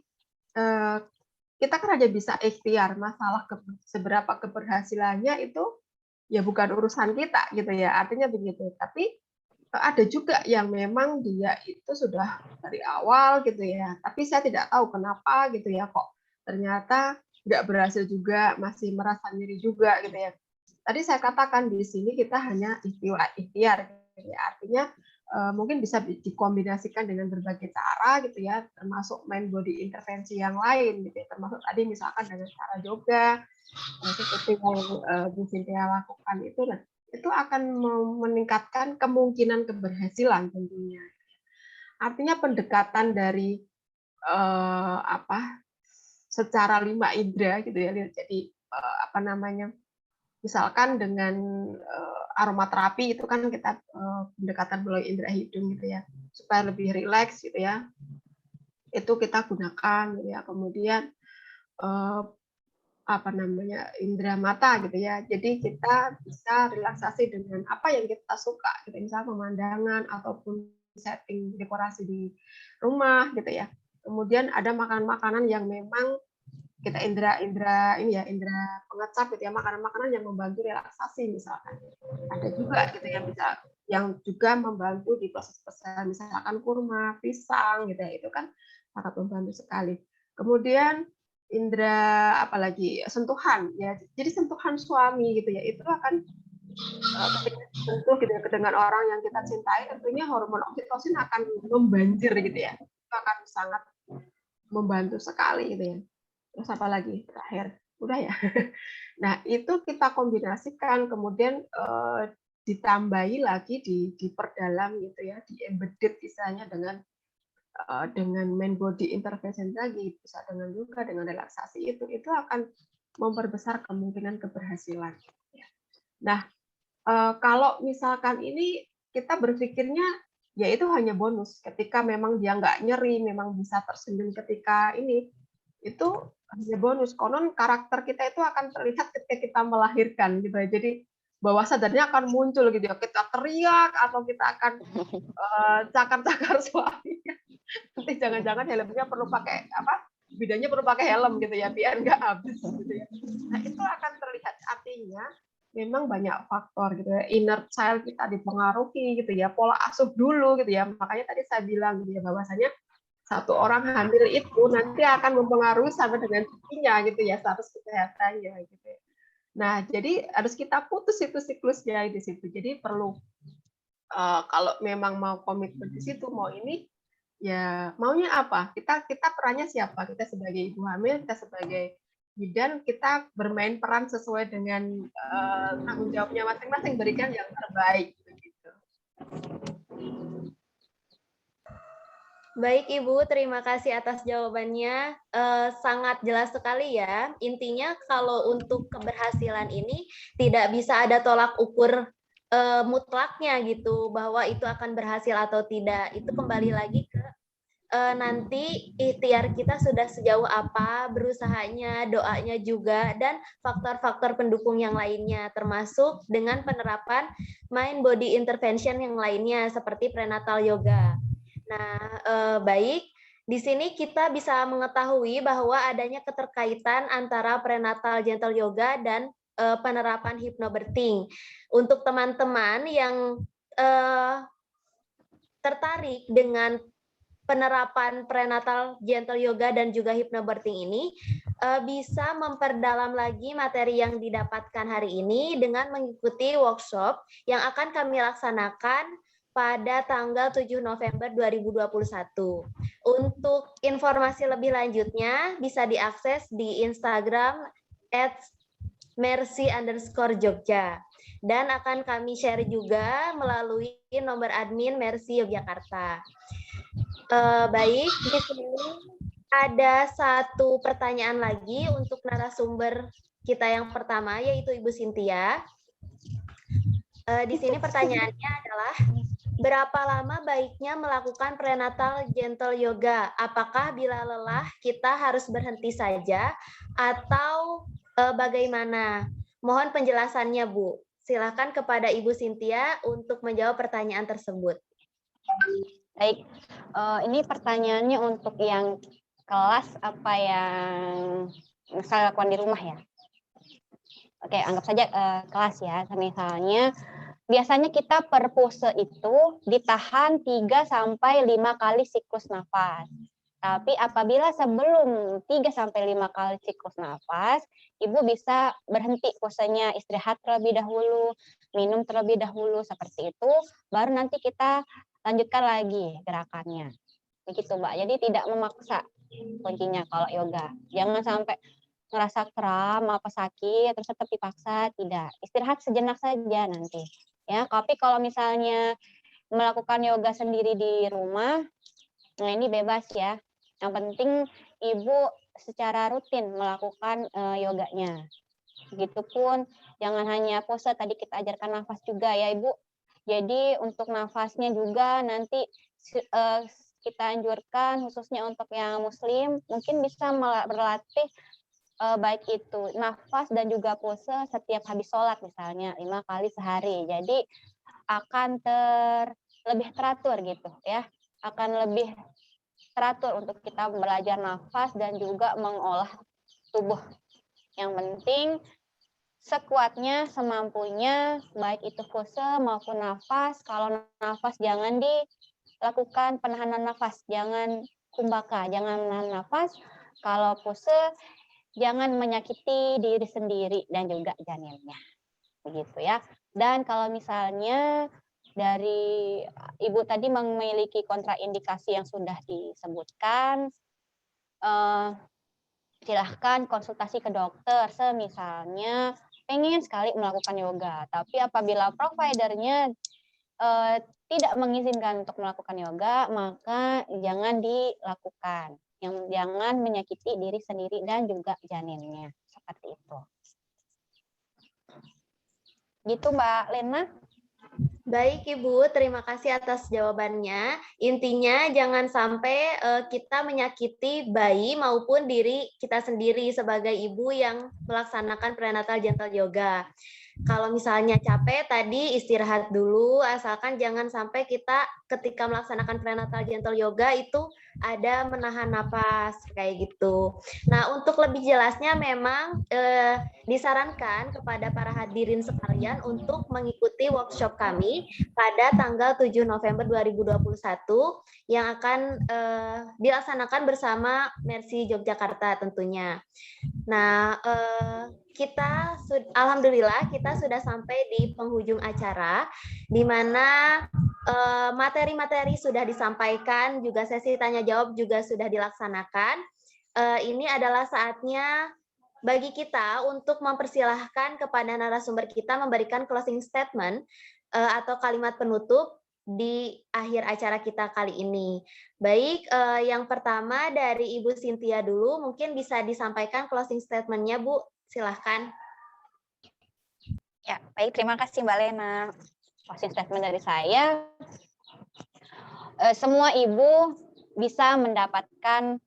kita kan hanya bisa ikhtiar, masalah seberapa keberhasilannya itu ya bukan urusan kita gitu ya. Artinya begitu. Tapi ada juga yang memang dia itu sudah dari awal gitu ya. Tapi saya tidak tahu kenapa gitu ya, kok ternyata nggak berhasil juga, masih merasa nyeri juga gitu ya. Tadi saya katakan di sini kita hanya ikhtiar gitu ya. Artinya mungkin bisa dikombinasikan dengan berbagai cara gitu ya, termasuk mind body intervensi yang lain gitu ya, termasuk tadi misalkan dengan cara yoga seperti yang Bu Cynthia lakukan itu akan meningkatkan kemungkinan keberhasilan tentunya. Artinya pendekatan dari secara 5 indera gitu ya, jadi Misalkan dengan aromaterapi itu kan kita pendekatan melalui indera hidung gitu ya, supaya lebih rileks gitu ya. Itu kita gunakan gitu ya. Kemudian apa namanya, indera mata gitu ya. Jadi kita bisa relaksasi dengan apa yang kita suka gitu, misalnya pemandangan ataupun setting dekorasi di rumah gitu ya. Kemudian ada makanan-makanan yang memang kita indera ini ya, indera pengecap gitu ya, makanan-makanan yang membantu relaksasi misalkan. Ada juga gitu ya, bisa yang juga membantu di proses-proses misalkan kurma, pisang gitu ya, itu kan sangat membantu sekali. Kemudian indera apalagi sentuhan ya, jadi sentuhan suami gitu ya, itu akan ketika sentuh gitu ya dengan orang yang kita cintai, tentunya hormon oksitosin akan membanjir gitu ya, itu akan sangat membantu sekali gitu ya. Terus apa lagi terakhir, udah ya. Nah itu kita kombinasikan, kemudian ditambahi lagi, diperdalam gitu ya, di embedded misalnya dengan main body intervention tadi, bisa dengan juga dengan relaksasi itu akan memperbesar kemungkinan keberhasilan. Nah, kalau misalkan ini kita berpikirnya ya itu hanya bonus, ketika memang dia nggak nyeri, memang bisa tersenyum ketika ini, itu hanya bonus. Konon karakter kita itu akan terlihat ketika kita melahirkan gitu ya. Jadi bawah sadarnya akan muncul gitu ya. Kita teriak atau kita akan cakar-cakar suaminya. Nanti jangan-jangan helmnya perlu pakai apa? Bidannya perlu pakai helm gitu ya, biar nggak habis gitu ya. Nah itu akan terlihat, artinya memang banyak faktor gitu ya. Inner child kita dipengaruhi gitu ya, pola asuh dulu gitu ya. Makanya tadi saya bilang gitu ya, bahwasanya satu orang hamil itu nanti akan mempengaruhi sampai dengan cucunya gitu ya, status kesehatannya gitu ya. Nah, jadi harus kita putus itu siklusnya di situ. Jadi perlu kalau memang mau komitmen di situ, mau ini ya maunya apa? Kita perannya siapa? Kita sebagai ibu hamil, kita sebagai bidan, kita bermain peran sesuai dengan tanggung jawabnya masing-masing, berikan yang terbaik begitu. Baik Ibu, terima kasih atas jawabannya. Sangat jelas sekali ya. Intinya kalau untuk keberhasilan ini tidak bisa ada tolak ukur mutlaknya gitu, bahwa itu akan berhasil atau tidak. Itu kembali lagi ke nanti ikhtiar kita sudah sejauh apa, berusahanya, doanya juga, dan faktor-faktor pendukung yang lainnya, termasuk dengan penerapan mind body intervention yang lainnya seperti prenatal yoga. Nah, baik. Di sini kita bisa mengetahui bahwa adanya keterkaitan antara prenatal gentle yoga dan penerapan hypnobirthing. Untuk teman-teman yang tertarik dengan penerapan prenatal gentle yoga dan juga hypnobirthing ini, bisa memperdalam lagi materi yang didapatkan hari ini dengan mengikuti workshop yang akan kami laksanakan pada tanggal 7 November 2021. Untuk informasi lebih lanjutnya bisa diakses di Instagram @mercy_jogja, dan akan kami share juga melalui nomor admin Mercy Yogyakarta. Baik, di sini ada satu pertanyaan lagi untuk narasumber kita yang pertama, yaitu Ibu Cynthia. Di sini pertanyaannya adalah, berapa lama baiknya melakukan prenatal gentle yoga? Apakah bila lelah kita harus berhenti saja atau bagaimana? Mohon penjelasannya, Bu. Silakan kepada Ibu Cynthia untuk menjawab pertanyaan tersebut. Baik, ini pertanyaannya untuk yang kelas apa yang saya lakukan di rumah ya? Oke, anggap saja kelas ya. Misalnya, biasanya kita per pose itu ditahan 3-5 kali siklus nafas. Tapi apabila sebelum 3-5 kali siklus nafas, Ibu bisa berhenti posenya, istirahat terlebih dahulu, minum terlebih dahulu, seperti itu, baru nanti kita lanjutkan lagi gerakannya. Begitu, Mbak. Jadi tidak memaksa kuncinya kalau yoga. Jangan sampai ngerasa kram, apa sakit, terus tetap dipaksa, tidak. Istirahat sejenak saja nanti. Ya, tapi kalau misalnya melakukan yoga sendiri di rumah, nah ini bebas ya. Yang penting Ibu secara rutin melakukan yoganya. Begitupun jangan hanya pose, tadi kita ajarkan nafas juga ya Ibu. Jadi untuk nafasnya juga nanti kita anjurkan khususnya untuk yang muslim mungkin bisa berlatih baik itu nafas dan juga pose setiap habis sholat misalnya 5 kali sehari. Jadi akan lebih teratur gitu ya, akan lebih teratur untuk kita belajar nafas dan juga mengolah tubuh. Yang penting sekuatnya, semampunya, baik itu pose maupun nafas. Kalau nafas jangan dilakukan penahanan nafas, jangan kumbaka, jangan menahan nafas. Kalau pose jangan menyakiti diri sendiri dan juga janinnya. Begitu ya. Dan kalau misalnya dari Ibu tadi memiliki kontraindikasi yang sudah disebutkan, silahkan konsultasi ke dokter. Semisalnya pengen sekali melakukan yoga, tapi apabila providernya tidak mengizinkan untuk melakukan yoga, maka jangan dilakukan. Jangan menyakiti diri sendiri dan juga janinnya. Seperti itu. Gitu Mbak Lena. Baik Ibu, terima kasih atas jawabannya. Intinya jangan sampai kita menyakiti bayi maupun diri kita sendiri sebagai ibu yang melaksanakan prenatal gentle yoga. Kalau misalnya capek tadi istirahat dulu, asalkan jangan sampai kita ketika melaksanakan prenatal gentle yoga itu ada menahan napas kayak gitu. Nah, untuk lebih jelasnya memang disarankan kepada para hadirin sekalian untuk mengikuti workshop kami pada tanggal 7 November 2021 yang akan dilaksanakan bersama Mercy Yogyakarta tentunya. Nah, alhamdulillah kita sudah sampai di penghujung acara, di mana materi-materi sudah disampaikan, juga sesi tanya jawab juga sudah dilaksanakan. Ini adalah saatnya bagi kita untuk mempersilahkan kepada narasumber kita memberikan closing statement atau kalimat penutup di akhir acara kita kali ini. Baik, yang pertama dari Ibu Cynthia dulu, mungkin bisa disampaikan closing statement-nya, Bu. Silahkan. Ya, baik. Terima kasih Mbak Lena. Closing statement dari saya. Semua ibu bisa mendapatkan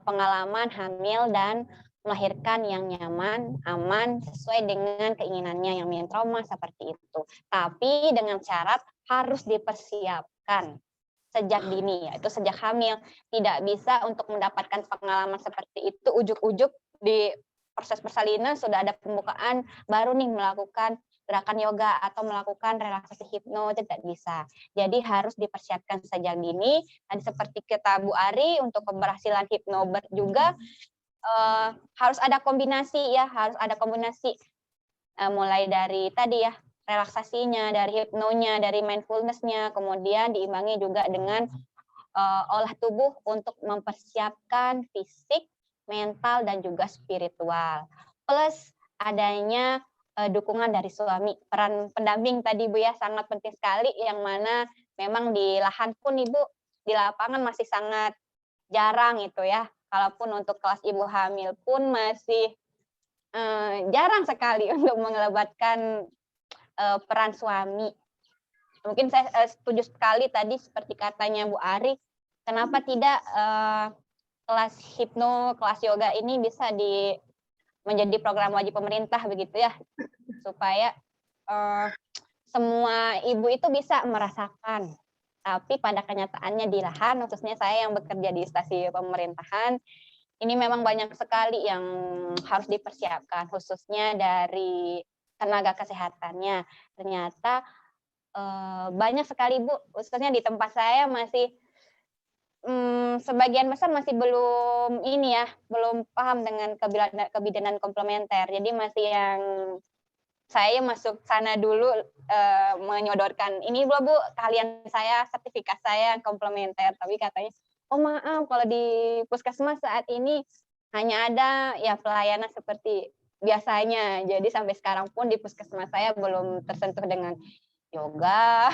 pengalaman hamil dan melahirkan yang nyaman, aman, sesuai dengan keinginannya yang minim trauma seperti itu. Tapi dengan syarat harus dipersiapkan sejak dini, yaitu sejak hamil. Tidak bisa untuk mendapatkan pengalaman seperti itu ujuk-ujuk di proses persalinan sudah ada pembukaan, baru nih melakukan gerakan yoga atau melakukan relaksasi hipno, tidak bisa. Jadi harus dipersiapkan sejak dini. Dan seperti kata Bu Ari, untuk keberhasilan hipno juga harus ada kombinasi ya, harus ada kombinasi mulai dari tadi ya, relaksasinya, dari hipnonya, dari mindfulness-nya, kemudian diimbangi juga dengan olah tubuh untuk mempersiapkan fisik, mental, dan juga spiritual. Plus adanya dukungan dari suami. Peran pendamping tadi Bu ya sangat penting sekali, yang mana memang di lahan pun Ibu di lapangan masih sangat jarang itu ya. Kalaupun untuk kelas ibu hamil pun masih jarang sekali untuk mengelibatkan peran suami. Mungkin saya setuju sekali tadi seperti katanya Bu Ari, kenapa tidak kelas hipno, kelas yoga ini bisa menjadi program wajib pemerintah begitu ya, supaya semua ibu itu bisa merasakan. Tapi pada kenyataannya di lahan, khususnya saya yang bekerja di instansi pemerintahan, ini memang banyak sekali yang harus dipersiapkan, khususnya dari tenaga kesehatannya. Ternyata banyak sekali Bu, khususnya di tempat saya masih sebagian besar masih belum belum paham dengan kebidanan komplementer. Jadi masih yang saya masuk sana dulu menyodorkan ini Bu, kalian saya sertifikat saya komplementer, tapi katanya oh maaf kalau di puskesmas saat ini hanya ada ya pelayanan seperti biasanya. Jadi sampai sekarang pun di puskesmas saya belum tersentuh dengan yoga,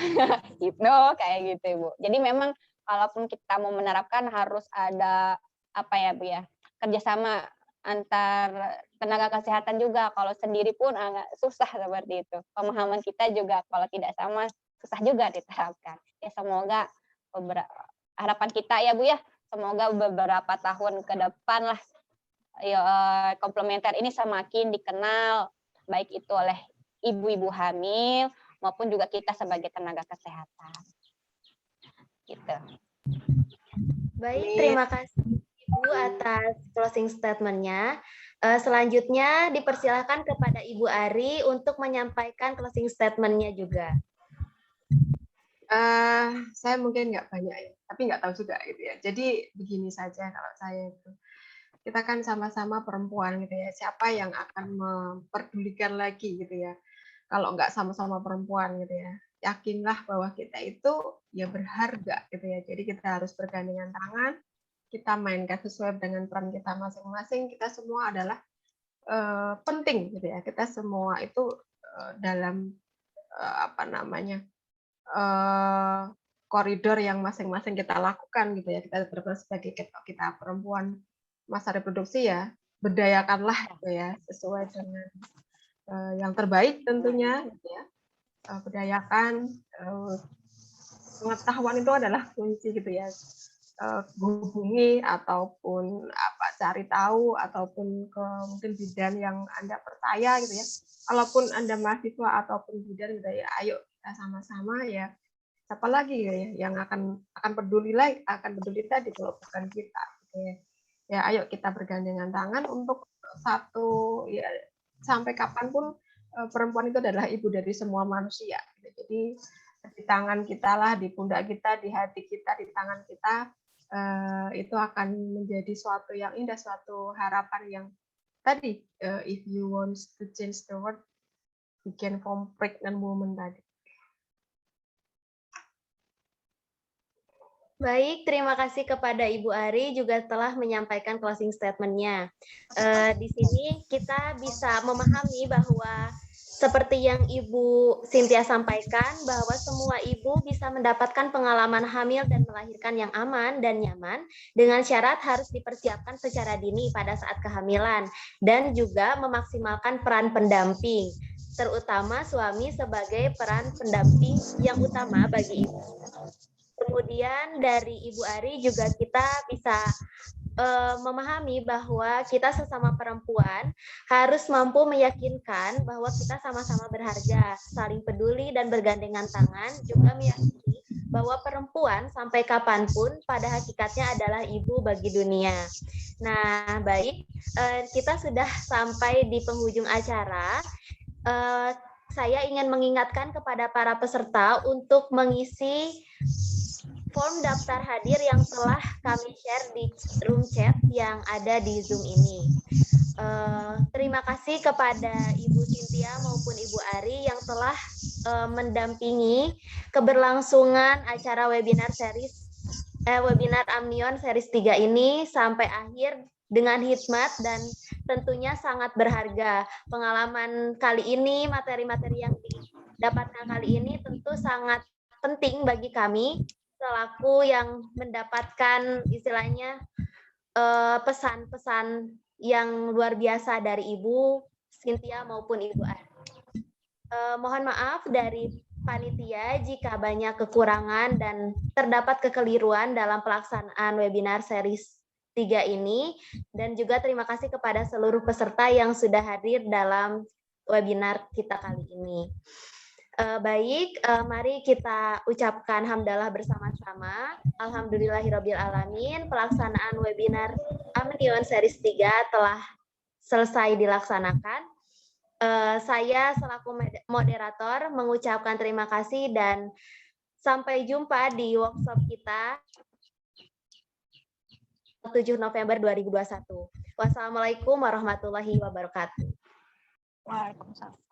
hipno kayak gitu Bu. Jadi memang kalaupun kita mau menerapkan harus ada apa ya Bu ya, kerjasama antar tenaga kesehatan juga. Kalau sendiri pun agak susah seperti itu. Pemahaman kita juga kalau tidak sama susah juga diterapkan. Ya semoga harapan kita ya Bu ya, semoga beberapa tahun ke depan lah ya, komplementer ini semakin dikenal baik itu oleh ibu-ibu hamil maupun juga kita sebagai tenaga kesehatan. Gitu. Baik, terima kasih Ibu atas closing statement-nya. Selanjutnya dipersilakan kepada Ibu Ari untuk menyampaikan closing statement-nya juga. Saya mungkin nggak banyak ya, tapi nggak tahu juga gitu ya. Jadi begini saja kalau saya itu, kita kan sama-sama perempuan gitu ya. Siapa yang akan memperdulikan lagi gitu ya? Kalau nggak sama-sama perempuan gitu ya. Yakinlah bahwa kita itu ya berharga gitu ya. Jadi kita harus bergandengan tangan, kita mainkan sesuai dengan peran kita masing-masing. Kita semua adalah penting gitu ya. Kita semua itu dalam apa namanya? Koridor yang masing-masing kita lakukan gitu ya. Kita berperan sebagai kita perempuan masa reproduksi ya, berdayakanlah gitu ya, sesuai dengan yang terbaik tentunya gitu ya. Berdayakan, pengetahuan itu adalah kunci gitu ya. Hubungi ataupun cari tahu ataupun ke mungkin bidan yang Anda percaya gitu ya. Kalaupun Anda mahasiswa ataupun bidan gitu ya, ayo kita sama-sama ya. Siapa lagi ya yang akan peduli tadi kalau bukan kita gitu ya. Ya ayo kita bergandengan tangan untuk satu ya, sampai kapanpun perempuan itu adalah ibu dari semua manusia gitu. Jadi di tangan kita lah, di pundak kita, di hati kita, di tangan kita, itu akan menjadi suatu yang indah, suatu harapan yang tadi, if you want to change the world, begin from pregnant woman tadi. Baik, terima kasih kepada Ibu Ari juga telah menyampaikan closing statement-nya. Di sini kita bisa memahami bahwa seperti yang Ibu Cynthia sampaikan, bahwa semua ibu bisa mendapatkan pengalaman hamil dan melahirkan yang aman dan nyaman, dengan syarat harus dipersiapkan secara dini pada saat kehamilan, dan juga memaksimalkan peran pendamping, terutama suami sebagai peran pendamping yang utama bagi ibu. Kemudian dari Ibu Ari juga kita bisa memahami bahwa kita sesama perempuan harus mampu meyakinkan bahwa kita sama-sama berharga, saling peduli dan bergandengan tangan, juga meyakini bahwa perempuan sampai kapanpun pada hakikatnya adalah ibu bagi dunia. Nah, baik, kita sudah sampai di penghujung acara. Saya ingin mengingatkan kepada para peserta untuk mengisi form daftar hadir yang telah kami share di room chat yang ada di Zoom ini. Terima kasih kepada Ibu Cynthia maupun Ibu Ari yang telah mendampingi keberlangsungan acara webinar Amnion series 3 ini sampai akhir dengan hikmat dan tentunya sangat berharga. Pengalaman kali ini, materi-materi yang didapatkan kali ini tentu sangat penting bagi kami selaku yang mendapatkan istilahnya pesan-pesan yang luar biasa dari Ibu Cynthia maupun Ibu Ari. Mohon maaf dari panitia jika banyak kekurangan dan terdapat kekeliruan dalam pelaksanaan webinar series 3 ini, dan juga terima kasih kepada seluruh peserta yang sudah hadir dalam webinar kita kali ini. Baik, mari kita ucapkan hamdalah bersama-sama. Alhamdulillahirabbil alamin, pelaksanaan webinar Amnion series 3 telah selesai dilaksanakan. Saya selaku moderator mengucapkan terima kasih dan sampai jumpa di workshop kita 7 November 2021. Wassalamualaikum warahmatullahi wabarakatuh. Waalaikumsalam.